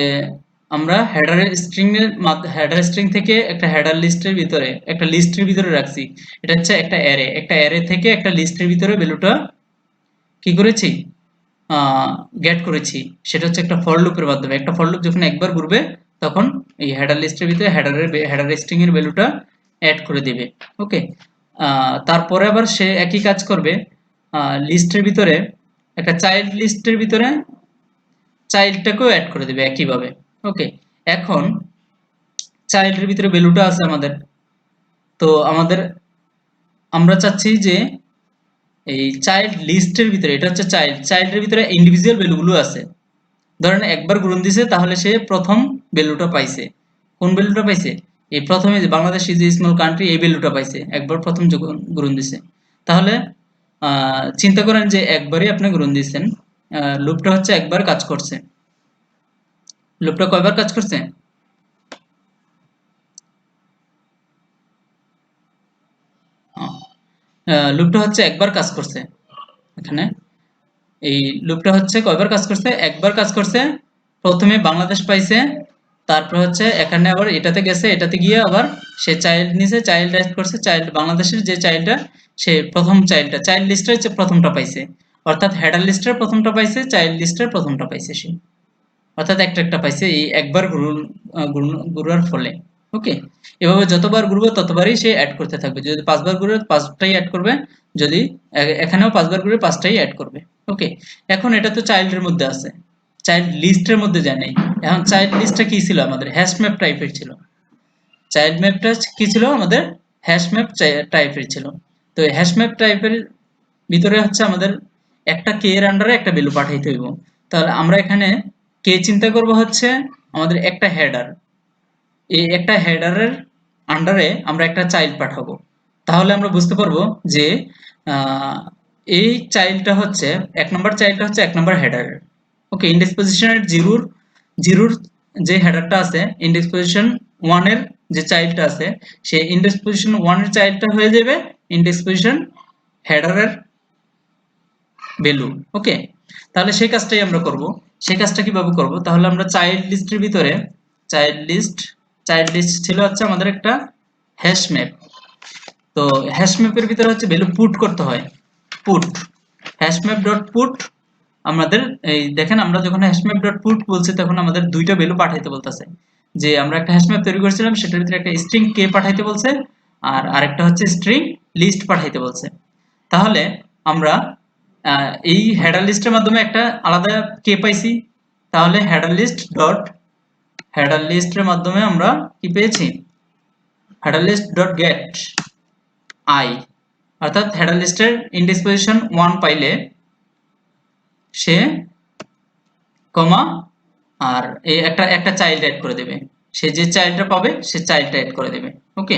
আমরা হেডার স্ট্রিং থেকে একটা হেডার লিস্টের ভিতরে একটা লিস্টের ভিতরে রাখছি, এটা হচ্ছে একটা অ্যারে থেকে একটা লিস্টের ভিতরে ভ্যালুটা কি করেছি, গেট করেছি, সেটা হচ্ছে একটা ফর লুপের মাধ্যমে। একটা ফর লুপ যখন একবার ঘুরবে তখন এই হেডার লিস্টের ভিতরে হেডার স্ট্রিং এর ভ্যালুটা অ্যাড করে দিবে। ওকে, তারপরে আবার সে একই কাজ করবে লিস্টের ভিতরে, একটা চাইল্ড লিস্টের ভিতরে চাইল্ডটাকেও অ্যাড করে দিবে একইভাবে। ওকে, এখন চাইল্ডের ভিতরে ভ্যালুটা আছে আমাদের, তো আমরা চাচ্ছি যে এই চাইল্ড লিস্টের ভিতরে, এটা হচ্ছে চাইল্ডের ভিতরে ইন্ডিভিজুয়াল ভ্যালুগুলো আছে, ধরেন একবার গুণন দিছে তাহলে সে প্রথম ভ্যালুটা পাইছে, কোন ভ্যালুটা পাইছে, এই প্রথমে যে Bangladesh is a small country, এই ভ্যালুটা পাইছে একবার প্রথম যখন গুণন দিছে। তাহলে চিন্তা করেন যে একবারই আপনি গুণন দিচ্ছেন, লুপটা হচ্ছে একবার কাজ করছে, লুপটা কয়বার কাজ করছে, লুপটা হচ্ছে একবার কাজ করছে এখানে, এই লুপটা হচ্ছে কয়বার কাজ করছে, একবার কাজ করছে। প্রথমে বাংলাদেশ পাইছে, তারপর হচ্ছে এখানে আবার এটাতে গেছে, এটাতে গিয়ে আবার সে চাইল্ড নিছে, চাইল্ড অ্যাড করছে, চাইল্ড বাংলাদেশের যে চাইল্ডটা, সে প্রথম চাইল্ড লিস্টের যে প্রথমটা পাইছে, অর্থাৎ হেডার লিস্টের প্রথমটা পাইছে, চাইল্ড লিস্টের প্রথমটা পাইছে সে, অর্থাৎ একটা পাইছে এই একবার ঘুরার ফলে। ওকে, এভাবে যতবার ঘুরবো ততবারই সে অ্যাড করতে থাকবে, যদি 5 বার ঘুরে 5টাই অ্যাড করবে, যদি এখানেও 5 বার ঘুরে 5টাই অ্যাড করবে। ওকে, এখন এটা তো চাইল্ডের মধ্যে আছে, চাইল্ড লিস্টের মধ্যে যায় নাই। এখন চাইল্ড লিস্টটা কি ছিল, আমাদের হ্যাশ ম্যাপ টাইপের ছিল, চাইল্ড ম্যাপটা কি ছিল আমাদের, হ্যাশ ম্যাপ টাইপের ছিল। তো হ্যাশ ম্যাপ টাইপের ভিতরে হচ্ছে আমাদের একটা কে এর আন্ডারে একটা ভ্যালু পাঠাইতে হইব। তাহলে আমরা এখানে কে চিন্তা করব হচ্ছে আমাদের একটা হেডার, এই একটা হেডারের আন্ডারে আমরা একটা চাইল্ড পাঠাবো, তাহলে আমরা বুঝতে পারবো যে এই চাইল্ডটা হচ্ছে 1 নম্বর চাইল্ডটা হচ্ছে 1 নম্বর হেডার। ওকে, ইন্ডেক্স পজিশনের জিরোর যে হেডারটা আছে, ইন্ডেক্স পজিশন 1 এর যে চাইল্ডটা আছে, সেই ইন্ডেক্স পজিশন 1 এর চাইল্ডটা হয়ে যাবে ইন্ডেক্স পজিশন হেডারের ভ্যালু। ওকে, তাহলে সেই কাজটাই আমরা করব। সেই কাজটা কিভাবে করব, তাহলে আমরা চাইল্ড লিস্টের ভিতরে চাইল্ড লিস্ট চাইল্ড লিস্ট ছিল হচ্ছে আমাদের একটা হ্যাশ ম্যাপ, তো হ্যাশ ম্যাপের ভিতরে হচ্ছে ভ্যালু পুট করতে হয়, put hash map dot put. আমাদের এই দেখেন, আমরা যখন হ্যাশ ম্যাপ ডট পুট বলছি তখন আমাদের দুইটা ভ্যালু পাঠাইতে বলতেছে, যে আমরা একটা হ্যাশ ম্যাপ তৈরি করেছিলাম সেটার ভিতরে একটা স্ট্রিং কে পাঠাইতে বলছে, আর আরেকটা হচ্ছে স্ট্রিং লিস্ট পাঠাইতে বলছে। তাহলে আমরা এই হেডার লিস্টের মাধ্যমে একটা আলাদা কে পাইছি, তাহলে হেডার লিস্টের মাধ্যমে আমরা কি পেয়েছি, header list dot get i, অর্থাৎ হেডার লিস্টের ইন্ডেক্স পজিশন 1 পাইলে সে কমা আর এই একটা চাইল্ড অ্যাড করে দেবে, সে যে চাইল্ডটা পাবে সে চাইল্ডটা অ্যাড করে দেবে। ওকে,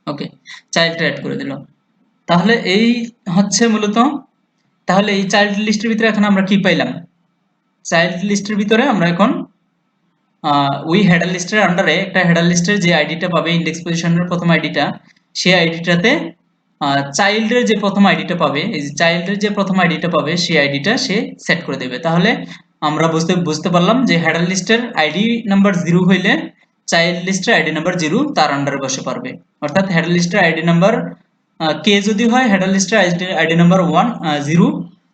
ওকে, চাইল্ডটা অ্যাড করে দিল। তাহলে এই হচ্ছে মূলত, তাহলে এই চাইল্ড লিস্টের ভিতরে এখন আমরা কি পাইলাম, চাইল্ড লিস্টের ভিতরে আমরা এখন ওই হেডার লিস্টের আন্ডারে একটা হেডার লিস্টের যে আইডিটা পাবে ইন্ডেক্স পজিশনের প্রথম আইডিটা, সেই আইডিটাতে চাইল্ডের যে প্রথম আইডিটা পাবে, এই যে চাইল্ডের যে প্রথম আইডিটা পাবে সেই আইডিটা সে সেট করে দেবে। তাহলে আমরা বুঝতে পারলাম যে হেডার লিস্টের আইডি নাম্বার 0 হইলে চাইল্ড লিস্টের আইডি নাম্বার 0 তার আন্ডারে বসে পারবে। অর্থাৎ হেডার লিস্টের আইডি নাম্বার কে যদি হয়, হেডার লিস্টের আইডি নাম্বার 0,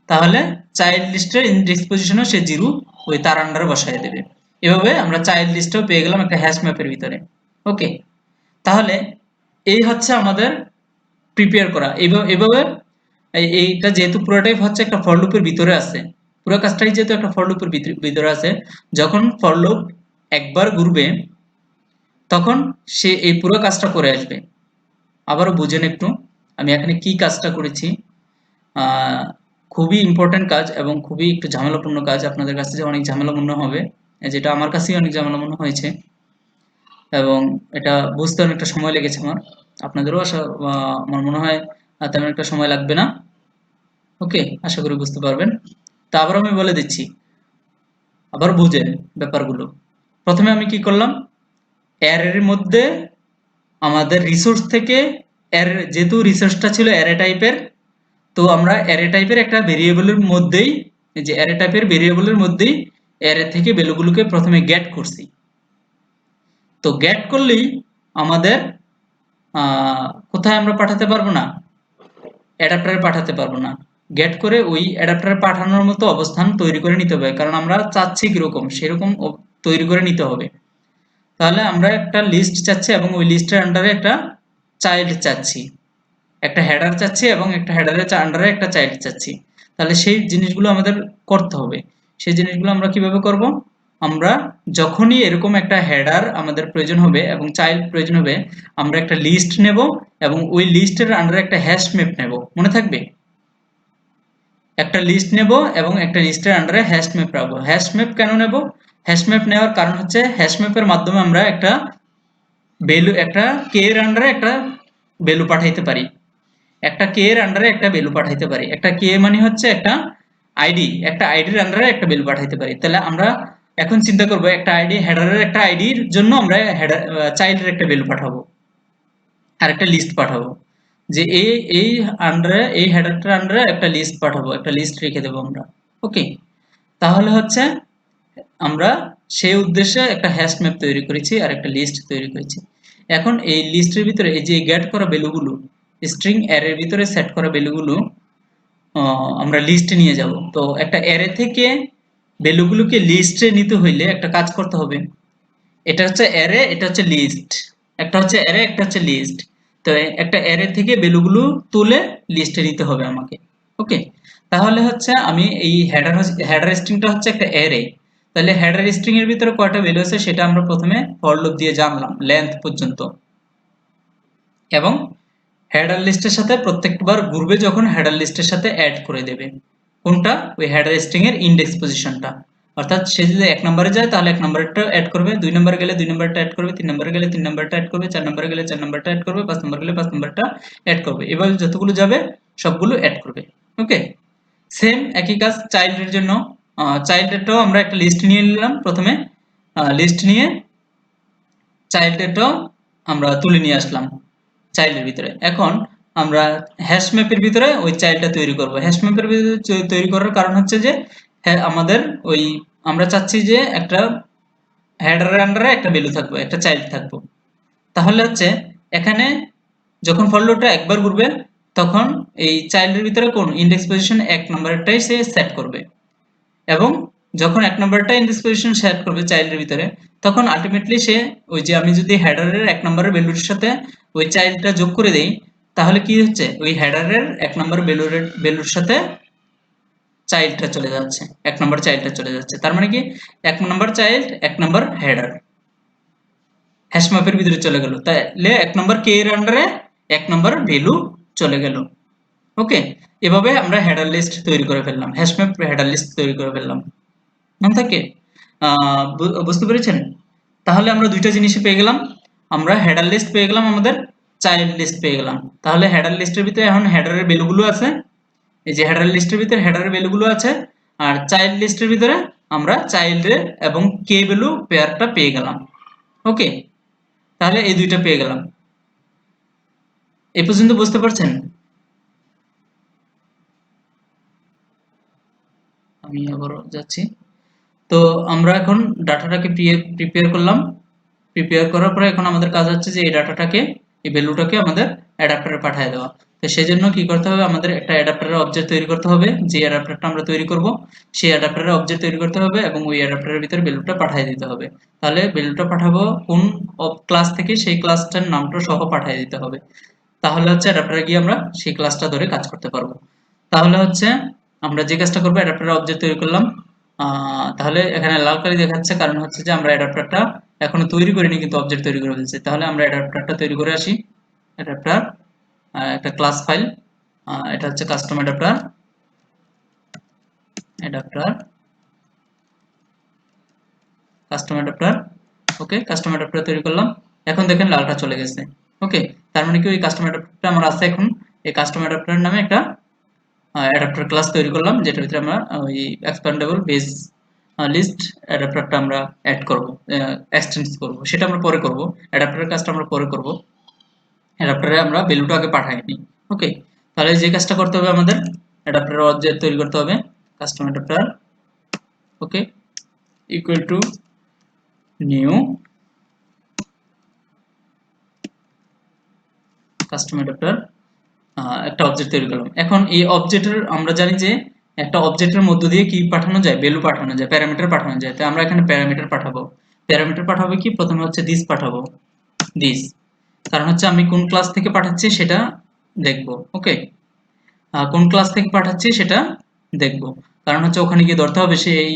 তাহলে চাইল্ড লিস্টের ইন্ডেক্স পজিশনও সে 0 ওই তার আন্ডারে বসায় দেবে। এভাবে আমরা চাইল্ড লিস্টও পেয়ে গেলাম একটা হ্যাশ ম্যাপের ভিতরে। ওকে, তাহলে এই হচ্ছে আমাদের প্রিপেয়ার করা। এভাবে এইটা যেহেতু পুরোটাই হচ্ছে একটা ফর লুপের ভিতরে আছে, পুরো কাজটাই যেহেতু একটা ফর লুপের ভিতরে আছে, যখন ফর লুপ একবার ঘুরবে তখন সে এই পুরো কাজটা করে আসবে। আবারও বুঝেন একটু আমি এখানে কি কাজটা করেছি। খুবই ইম্পর্টেন্ট কাজ এবং খুবই একটু ঝামেলাপূর্ণ কাজ, আপনাদের কাছে অনেক ঝামেলা মনে হবে, যেটা আমার কাছেই অনেক ঝামেলা মনে হয়েছে এবং এটা বুঝতে অনেকটা সময় লেগেছে আমার, আপনাদেরও আমার মনে হয় তেমন একটা সময় লাগবে না। ওকে, আশা করি বুঝতে পারবেন। তা আবার আমি বলে দিচ্ছি, আবার বুঝেন ব্যাপারগুলো। প্রথমে আমি কি করলাম, অ্যারের মধ্যে আমাদের রিসোর্স থেকে যেহেতু রিসোর্সটা ছিল অ্যারে টাইপের, তো আমরা অ্যারে টাইপের একটা ভেরিয়েবলের মধ্যেই, যে অ্যারে টাইপের ভেরিয়েবলের মধ্যেই অ্যারে থেকে ভ্যালুগুলোকে প্রথমে গেট করছি। তো গেট করলেই আমাদের কোথায় আমরা পাঠাতে পারবো না, অ্যাডাপ্টারে পাঠাতে পারবো না, গেট করে ওই অ্যাডাপ্টারে পাঠানোর মতো অবস্থান তৈরি করে নিতে হবে, কারণ আমরা চাচ্ছি কিরকম সেরকম তৈরি করে নিতে হবে। তাহলে আমরা একটা লিস্ট চাচ্ছি এবং ওই লিস্টের আন্ডারে একটা চাইল্ড চাচ্ছি, একটা হেডার চাচ্ছি এবং একটা হেডারের আন্ডারে একটা চাইল্ড চাচ্ছি। তাহলে সেই জিনিসগুলো আমাদের করতে হবে। সেই জিনিসগুলো আমরা কিভাবে করব, আমরা যখনই এরকম একটা হেডার আমাদের প্রয়োজন হবে এবং চাইল্ড প্রয়োজন হবে, আমরা একটা লিস্ট নেব এবং ওই লিস্টের আন্ডারে একটা হ্যাশ ম্যাপ নেব, মনে থাকবে, একটা লিস্ট নেব এবং একটা লিস্টের আন্ডারে হ্যাশ ম্যাপ রাখবো। হ্যাশ ম্যাপ কেন নেব, হ্যাশ ম্যাপ নেওয়ার কারণ হচ্ছে হ্যাশ ম্যাপের মাধ্যমে আমরা একটা ভ্যালু, একটা কে এর আন্ডারে একটা ভ্যালু পাঠাইতে পারি, একটা কে এর আন্ডারে একটা ভ্যালু পাঠাইতে পারি। একটা কে মানে হচ্ছে একটা আইডি, একটা আইডির আন্ডারে একটা ভ্যালু পাঠাইতে পারি। তাহলে আমরা এখন চিন্তা করব, একটা আইডি হেডারের একটা আইডির জন্য আমরা হেডার চাইল্ডের একটা ভ্যালু পাঠাবো আর একটা লিস্ট পাঠাবো, যে এই আন্ডারে, এই হেডারটার আন্ডারে একটা লিস্ট পাঠাবো, একটা লিস্ট রেখে দেবো আমরা। ওকে, তাহলে হচ্ছে আমরা সেই উদ্দেশ্যে একটা হ্যাশ ম্যাপ তৈরি করেছি আর একটা লিস্ট তৈরি করেছি। এখন এই লিস্টের ভিতরে এই যে গেট করা ভ্যালুগুলো, স্ট্রিং অ্যারের ভিতরে সেট করা ভ্যালুগুলো আমরা লিস্টে নিয়ে যাব। তো একটা অ্যারে থেকে ভ্যালুগুলোকে লিস্টে নিতে হইলে একটা কাজ করতে হবে, এটা হচ্ছে অ্যারে, এটা হচ্ছে লিস্ট, একটা হচ্ছে অ্যারে, একটা হচ্ছে লিস্ট। তো একটা অ্যারে থেকে ভ্যালুগুলো তুলে লিস্টে নিতে হবে আমাকে। ওকে, তাহলে হচ্ছে আমি এই হেডার স্ট্রিংটা হচ্ছে একটা অ্যারে, তাহলে হেডার স্ট্রিং এর ভিতরে কয়টা ভ্যালু আছে সেটা আমরা প্রথমে ফর লুপ দিয়ে জানলাম লেন্থ পর্যন্ত, এবং হেডার লিস্টের সাথে প্রত্যেকবার ঘুরবে যখন হেডার লিস্টের সাথে অ্যাড করে দেবে কোনটা, ওই হেডার স্ট্রিং এর ইন্ডেক্স পজিশনটা। অর্থাৎ সে যদি 1 নম্বরে যায় তাহলে 1 নম্বরটা অ্যাড করবে, 2 নম্বরে গেলে 2 নম্বরটা অ্যাড করবে, 3 নম্বরে গেলে 3 নম্বরটা অ্যাড করবে, 4 নম্বরে গেলে 4 নম্বরটা অ্যাড করবে, 5 নম্বরে গেলে 5 নম্বরটা অ্যাড করবে, এভাবে যতগুলো যাবে সবগুলো অ্যাড করবে। ওকে, সেম একই কাজ চাইল্ডের জন্য। চাইল্ডেরটাও আমরা একটা লিস্ট নিয়ে নিলাম প্রথমে, লিস্ট নিয়ে চাইল্ডেরটাও আমরা তুলে নিয়ে আসলাম চাইল্ডের ভিতরে। এখন আমরা হ্যাশ ম্যাপের ভিতরে ওই চাইল্ডটা তৈরি করব। হ্যাশ ম্যাপের ভিতরে তৈরি করার কারণ হচ্ছে যে আমাদের ওই আমরা চাচ্ছি যে একটা হেডারের আন্ডারে একটা ভ্যালু থাকবে, একটা চাইল্ড থাকবে। তাহলে হচ্ছে এখানে যখন ফর লুপটা একবার ঘুরবে তখন এই চাইল্ডের ভিতরে কোন ইন্ডেক্স পজিশন 1 নম্বরটাই সে সেট করবে, এবং যখন 1 নম্বরটা ইন্ডেক্স পজিশন সেট করবে চাইল্ডের ভিতরে তখন আলটিমেটলি সে ওই যে আমি যদি হেডারের 1 নম্বরের ভ্যালুর সাথে ওই চাইল্ডটা যোগ করে দেই, তাহলে কি হচ্ছে ওই হেডারের 1 নম্বর ভ্যালুর সাথে চাইল্ডটা চলে যাচ্ছে, 1 নম্বর চাইল্ডটা চলে যাচ্ছে। তার মানে কি 1 নম্বর চাইল্ড 1 নম্বর হেডার হ্যাশ ম্যাপের ভিতরে চলে গেল, তাহলে 1 নম্বর কে এর আন্ডারে 1 নম্বর ভ্যালু চলে গেল। ওকে, এভাবে আমরা হেডার লিস্ট তৈরি করে ফেললাম, হ্যাশ ম্যাপ হেডার লিস্ট তৈরি করে ফেললাম। মনে থাকে? বুঝতে পেরেছেন? তাহলে আমরা দুইটা জিনিসই পেয়ে গেলাম, আমরা হেডার লিস্ট পেয়ে গেলাম, আমাদের চাইল্ড লিস্ট পেয়ে গেলাম। তাহলে হেডার লিস্টের ভিতরে এখন হেডারের ভ্যালুগুলো আছে, এই যে হেডার লিস্টের ভিতরে হেডারের ভ্যালুগুলো আছে, আর চাইল্ড লিস্টের ভিতরে আমরা চাইল্ডের এবং কে ভ্যালু পেয়ারটা পেয়ে গেলাম। ওকে, তাহলে এই দুইটা পেয়ে গেলাম। এই পর্যন্ত বুঝতে পারছেন? আমি আবারও যাচ্ছি। তো আমরা এখন ডাটাটাকে প্রিপেয়ার করলাম, প্রিপেয়ার করার পরে এখন আমাদের কাজ হচ্ছে যে এই ডাটাটাকে, এই ভ্যালুটাকে আমাদের অ্যাডাপ্টারে পাঠিয়ে দেওয়া। তো সেজন্য কি করতে হবে, আমাদের একটা অ্যাডাপ্টারের অবজেক্ট তৈরি করতে হবে, যে অ্যাডাপ্টারটা আমরা তৈরি করব সেই অ্যাডাপ্টারের অবজেক্ট তৈরি করতে হবে এবং ওই অ্যাডাপ্টারের ভিতরে ভ্যালুটা পাঠিয়ে দিতে হবে। তাহলে ভ্যালুটা পাঠাবো কোন ক্লাস থেকে, সেই ক্লাসটার নামটা সহ পাঠিয়ে দিতে হবে। তাহলে হচ্ছে অ্যাডাপ্টারে গিয়ে আমরা সেই ক্লাসটা ধরে কাজ করতে পারবো। তাহলে হচ্ছে আমরা যে কাজটা করবো, অ্যাডাপ্টারের অবজেক্ট তৈরি করলাম। তাহলে এখানে লাল কালি দেখাচ্ছে, কারণ হচ্ছে যে আমরা অ্যাডাপ্টারটা এখনো তৈরি করিনি কিন্তু অবজেক্ট তৈরি করে ফেলছি। তাহলে আমরা অ্যাডাপ্টারটা তৈরি করে আসি। অ্যাডাপ্টার একটা ক্লাস ফাইল, এটা হচ্ছে custom adapter, adapter custom adapter. Okay, custom adapter তৈরি করলাম। এখন দেখেন লালটা চলে গেছে। ওকে, তার মানে কি ওই কাস্টম অ্যাডাপ্টারটা আমার আছে এখন। এই কাস্টম অ্যাডাপ্টার নামে একটা অ্যাডাপ্টার ক্লাস তৈরি করলাম, যেটার ভিতরে আমরা ওই এক্সপ্যান্ডেবল বেস লিস্ট অ্যাডাপ্টারটা আমরা অ্যাড করব, এক্সটেন্ড করব, সেটা আমরা পরে করব। অ্যাডাপ্টারের কাজটা আমরা পরে করব, অ্যাডাপ্টারে আমরা ভ্যালুটা আগে পাঠাই নিই। ওকে, তাহলে যে কাজটা করতে হবে, আমাদের অ্যাডাপ্টারের অবজেক্ট তৈরি করতে হবে, custom adapter. Okay, equal to new custom adapter, একটা অবজেক্ট তৈরি করলাম। এখন এই অবজেক্টের আমরা জানি যে একটা অবজেক্টের মধ্য দিয়ে কি পাঠানো যায়, ভ্যালু পাঠানো যায়, প্যারামিটার পাঠানো যায়। তো আমরা এখানে প্যারামিটার পাঠাবো। প্যারামিটার পাঠাবো কি, প্রথমে হচ্ছে দিস পাঠাবো, দিস, কারণ হচ্ছে আমি কোন ক্লাস থেকে পাঠাচ্ছি সেটা দেখব। ওকে, কোন ক্লাস থেকে পাঠাচ্ছি সেটা দেখব, কারণ হচ্ছে ওখানে গিয়ে ধরতে হবে সে এই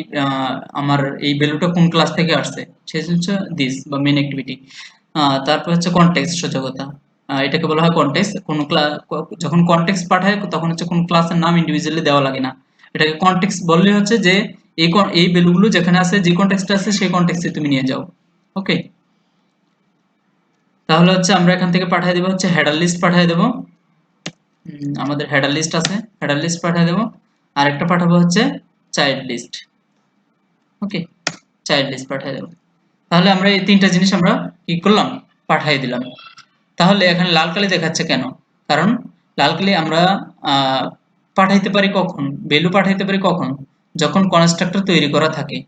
আমার এই ভ্যালুটা কোন ক্লাস থেকে আসছে, সেটা হচ্ছে দিস বা মেইন অ্যাক্টিভিটি। তারপর হচ্ছে কনটেক্সট, সোজা কথা, এটাকে বলা হয় কনটেক্সট। কোন ক্লাস, যখন কনটেক্সট পাঠায় তখন হচ্ছে কোন ক্লাসের নাম ইন্ডিভিজুয়ালি দেওয়া লাগে না, এটাকে কনটেক্সট বললে হচ্ছে যে এই ভ্যালুগুলো যেখানে আছে, যে কনটেক্সটে আছে সেই কনটেক্সটে তুমি নিয়ে যাও। ওকে, তাহলে হচ্ছে আমরা এখান থেকে পাঠিয়ে দেবো হচ্ছে হেডার লিস্ট পাঠিয়ে দেবো। আমাদের হেডার লিস্ট আছে, হেডার লিস্ট পাঠিয়ে দেবো। আর একটা পাঠাবো হচ্ছে চাইল্ড লিস্ট। ওকে, চাইল্ড লিস্ট পাঠিয়ে দেবো। তাহলে আমরা এই তিনটা জিনিস আমরা কি করলাম, পাঠিয়ে দিলাম। তাহলে এখানে লাল কালি দেখাচ্ছে কেন, কারণ লাল কালি আমরা পাঠাইতে পারি কখন, ভ্যালু পাঠাইতে পারি কখন, যখন কনস্ট্রাক্টর তৈরি করা থাকে।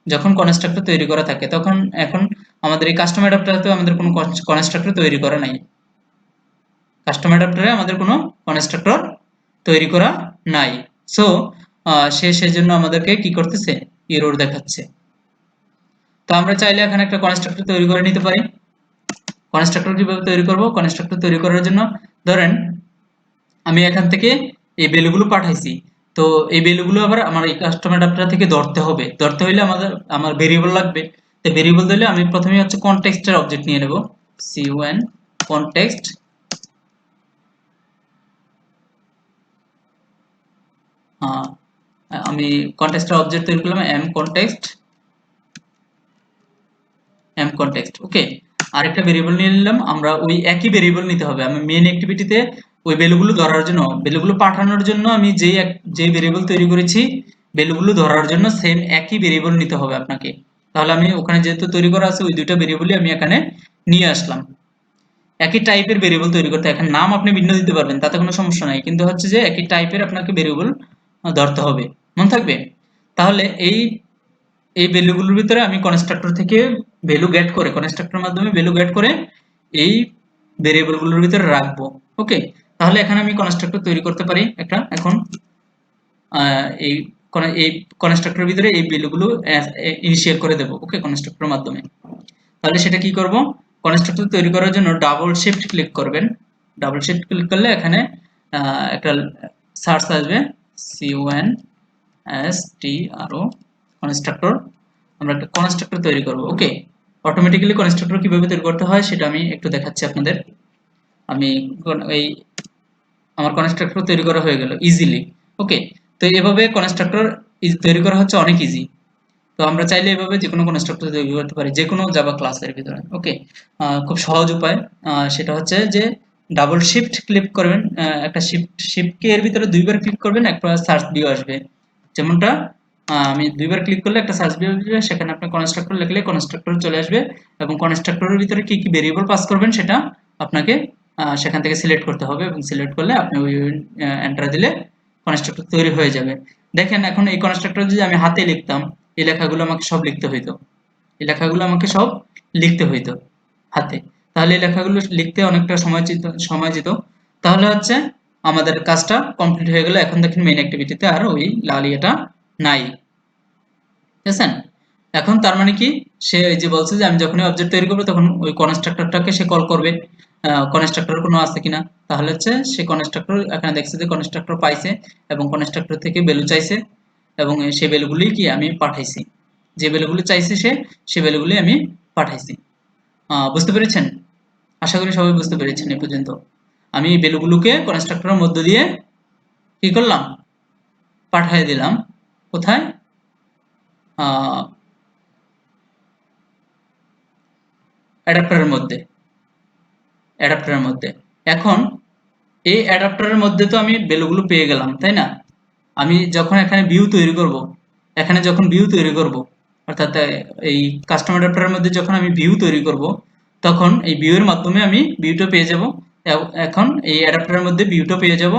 যখন কনস্ট্রাক্টর তৈরি করা থাকে তখন, এখন আমাদের এই কাস্টম অ্যাডাপ্টারেতেও আমাদের কোনো কনস্ট্রাক্টর তৈরি করা নাই, কাস্টম অ্যাডাপ্টারে আমাদের কোনো কনস্ট্রাক্টর তৈরি করা নাই। সো সেজন্য আমাদেরকে কি করতেছে, এরর দেখাচ্ছে। তো আমরা চাইলে এখানে একটা কনস্ট্রাক্টর তৈরি করে নিতে পারি। কনস্ট্রাক্টর কিভাবে তৈরি করব, কনস্ট্রাক্টর তৈরি করার জন্য ধরেন আমি এখান থেকে এই ভ্যালুগুলো পাঠাইছি, তো এই ভ্যালুগুলো আবার আমার এই কাস্টম অ্যাডাপ্টার থেকে ধরতে হবে, ধরতে হলে আমার ভেরিয়েবল লাগবে। তো ভেরিয়েবল দিলে আমি প্রথমে হচ্ছে কনটেক্সটের অবজেক্ট নিয়ে নেব, con কনটেক্সট, আমি কনটেক্সটের অবজেক্ট তৈরি করলাম এম কনটেক্সট। ওকে, আরেকটা ভেরিয়েবল নিয়ে নিলাম, আমরা ওই একই ভেরিয়েবল নিতে হবে। আমি মেইন অ্যাক্টিভিটিতে ওই ভ্যালুগুলো ধরার জন্য, ভ্যালুগুলো পাঠানোর জন্য আমি যেই ভেরিয়েবল তৈরি করেছি, ভ্যালুগুলো ধরার জন্য সেম একই ভেরিয়েবল নিতে হবে আপনাকে। তাহলে আমি ওখানে যেহেতু তৈরি করা আছে, ওই দুইটা ভেরিয়েবলই আমি এখানে নিয়ে আসলাম। একই টাইপের ভেরিয়েবল তৈরি করতে, এখন নাম আপনি ভিন্ন দিতে পারবেন, তাতে কোনো সমস্যা নাই, কিন্তু হচ্ছে যে একই টাইপের আপনাকে ভেরিয়েবল ধরতে হবে, মনে থাকবে। তাহলে এই ভ্যালুগুলোর ভিতরে আমি কনস্ট্রাক্টর থেকে ভ্যালু গেট করে, কনস্ট্রাক্টরের মাধ্যমে ভ্যালু গেট করে এই ভেরিয়েবলগুলোর ভিতরে রাখবো। ওকে, তাহলে এখানে আমি কনস্ট্রাক্টর তৈরি করতে পারি একটা। এখন এই এই কনস্ট্রাক্টরের ভিতরে এই ভ্যালুগুলো ইনিশিয়াল করে দেব। ওকে, কনস্ট্রাক্টরের মাধ্যমে। তাহলে সেটা কি করব, কনস্ট্রাক্টর তৈরি করার জন্য ডাবল শিফট ক্লিক করবেন। ডাবল শিফট ক্লিক করলে এখানে একটা সার্চ আসবে, CONSTRO কনস্ট্রাক্টর। আমরা একটা কনস্ট্রাক্টর তৈরি করব। ওকে, অটোমেটিক্যালি কনস্ট্রাক্টর কিভাবে তৈরি করতে হয় সেটা আমি একটু দেখাচ্ছি আপনাদের। আমি এই আমার কনস্ট্রাক্টর তৈরি করা হয়ে গেল ইজিলি। ওকে, তো এভাবে কনস্ট্রাক্টর তৈরি করা হচ্ছে অনেক ইজি। তো আমরা চাইলে এভাবে যে কোনো কনস্ট্রাক্টর তৈরি করতে পারি যে কোনো জাভা ক্লাসের ভিতরে। ওকে, খুব সহজ উপায়। সেটা হচ্ছে যে ডাবল শিফট ক্লিক করবেন, একটা শিফটকে এর ভিতরে দুইবার ক্লিক করবেন, একটা সার্চ ভিউ আসবে। যেমনটা আমি দুইবার ক্লিক করলে একটা সার্চ ভিউ আসবে, সেখানে আপনি কনস্ট্রাক্টর লিখলে কনস্ট্রাক্টর চলে আসবে এবং কনস্ট্রাক্টরের ভিতরে কি কি ভেরিয়েবল পাস করবেন সেটা আপনাকে সেখান থেকে সিলেক্ট করতে হবে এবং সিলেক্ট করলে আপনি ওই এন্টার দিলে কনস্ট্রাক্টর তৈরি হয়ে যাবে। দেখেন এখন এই কনস্ট্রাক্টর যদি আমি হাতে লিখতাম, এই লেখাগুলো আমাকে সব লিখতে হইতো, এই লেখাগুলো আমাকে সব লিখতে হইতো হাতে। তাহলে এই লেখাগুলো লিখতে অনেকটা সময় যেত। তাহলে হচ্ছে আমাদের কাজটা কমপ্লিট হয়ে গেল। এখন দেখেন মেইন অ্যাক্টিভিটিতে আর ওই লাল ইয়েটা নাই। বুঝছেন? এখন তার মানে কি, সে এই যে বলছে যে আমি যখনই অবজেক্ট তৈরি করবো তখন ওই কনস্ট্রাক্টরটাকে সে কল করবে, কনস্ট্রাক্টর কোনো আছে কিনা। তাহলে হচ্ছে সে কনস্ট্রাক্টর এখানে দেখছে যে কনস্ট্রাক্টর পাইছে এবং কনস্ট্রাক্টর থেকে ভ্যালু চাইছে এবং সেই ভ্যালুগুলি কি আমি পাঠাইছি, যে ভ্যালুগুলো চাইছে সে ভ্যালুগুলি আমি পাঠাইছি। বুঝতে পেরেছেন? আশা করি সবাই বুঝতে পেরেছেন এই পর্যন্ত। আমি এই ভ্যালুগুলোকে কনস্ট্রাক্টরের মধ্য দিয়ে কি করলাম, পাঠিয়ে দিলাম। কোথায়? অ্যাডাপ্টারের মধ্যে। অ্যাডাপ্টারের মধ্যে এখন এই অ্যাডাপ্টারের মধ্যে তো আমি ভ্যালুগুলো পেয়ে গেলাম, তাই না? আমি যখন এখানে ভিউ তৈরি করব, এখানে যখন ভিউ তৈরি করব, অর্থাৎ এই কাস্টম অ্যাডাপ্টারের মধ্যে যখন আমি ভিউ তৈরি করব, তখন এই ভিউ এর মাধ্যমে আমি ভিউটা পেয়ে যাব। এখন এই অ্যাডাপ্টারের মধ্যে ভিউটা পেয়ে যাব।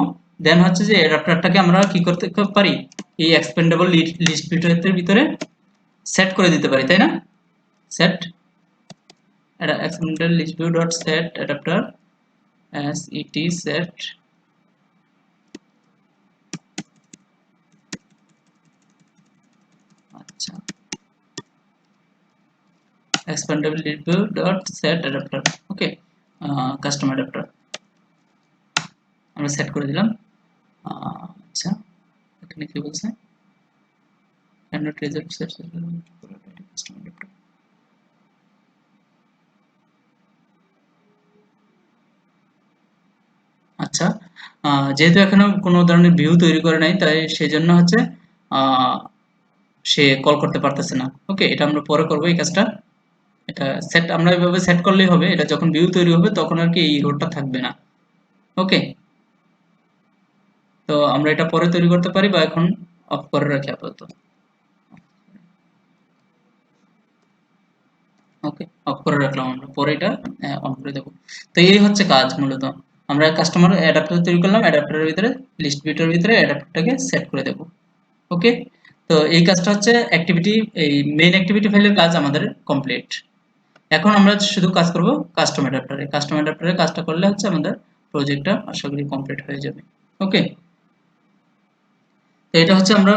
দেন হচ্ছে যে অ্যাডাপ্টারটাকে আমরা কি করতে পারি, এই এক্সপেন্ডেবল লিস্ট ভিউটারের ভিতরে সেট করে দিতে পারি, তাই না? Set expandable list view dot set adapter as it is set আচ্ছা expandable view dot set adapter। ওকে, কাস্টম অ্যাডাপ্টার আমরা সেট করে দিলাম। আচ্ছা, এখানে কি বলছে, cannot result set custom adapter। আচ্ছা, যেহেতু এখনো কোনো ধরনের ভিউ তৈরি করে নাই, তাই সেজন্য হচ্ছে সে কল করতে পারতেছে না। ওকে, এটা আমরা পরে করবো এই কাজটা। এটা সেট আমরা এইভাবে সেট করলেই হবে, এটা যখন ভিউ তৈরি হবে তখন আর কি এই এররটা থাকবে না। ওকে, তো আমরা এটা পরে তৈরি করতে পারি বা এখন অফ করে রাখি আপাতত। ওকে, অফ করে রাখলাম, আমরা পরে এটা অন করে দেবো। তো এই হচ্ছে কাজ মূলত। আমরা কাস্টমার অ্যাডাপ্টার তৈরি করলাম, অ্যাডাপ্টারের ভিতরে লিস্ট ভিউটার ভিতরে অ্যাডাপ্টারটাকে সেট করে দেবো। ওকে, তো এই কাজটা হচ্ছে অ্যাক্টিভিটি, এই মেইন অ্যাক্টিভিটি ফাইলের কাজ আমাদের কমপ্লিট। এখন আমরা শুধু কাজ করব কাস্টম অ্যাডাপ্টারে। কাস্টম অ্যাডাপ্টারে কাজটা করলে হচ্ছে আমাদের প্রজেক্টটা আশা করি কমপ্লিট হয়ে যাবে। ওকে, তো এটা হচ্ছে আমরা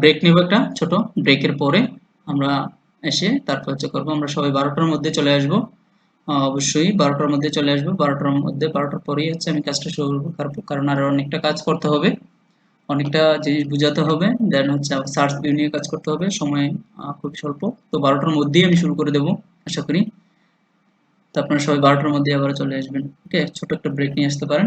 ব্রেক নিব, একটা ছোট ব্রেকের পরে আমরা এসে তারপর হচ্ছে করবো। আমরা সবাই 12টার মধ্যে চলে আসবো, অবশ্যই 12টার মধ্যে চলে আসবো। 12টার মধ্যে 12টার পরেই হচ্ছে আমি কাজটা শুরু করবো, কারণ আরো অনেকটা কাজ করতে হবে, অনেকটা জিনিস বুঝাতে হবে। দেন হচ্ছে সার্চ ভিউ নিয়ে কাজ করতে হবে, সময় খুব স্বল্প। তো 12টার মধ্যেই আমি শুরু করে দেবো আশা করি। তো আপনারা সবাই 12টার মধ্যে আবার চলে আসবেন। ওকে, ছোট একটা ব্রেক নিয়ে আসতে পারেন।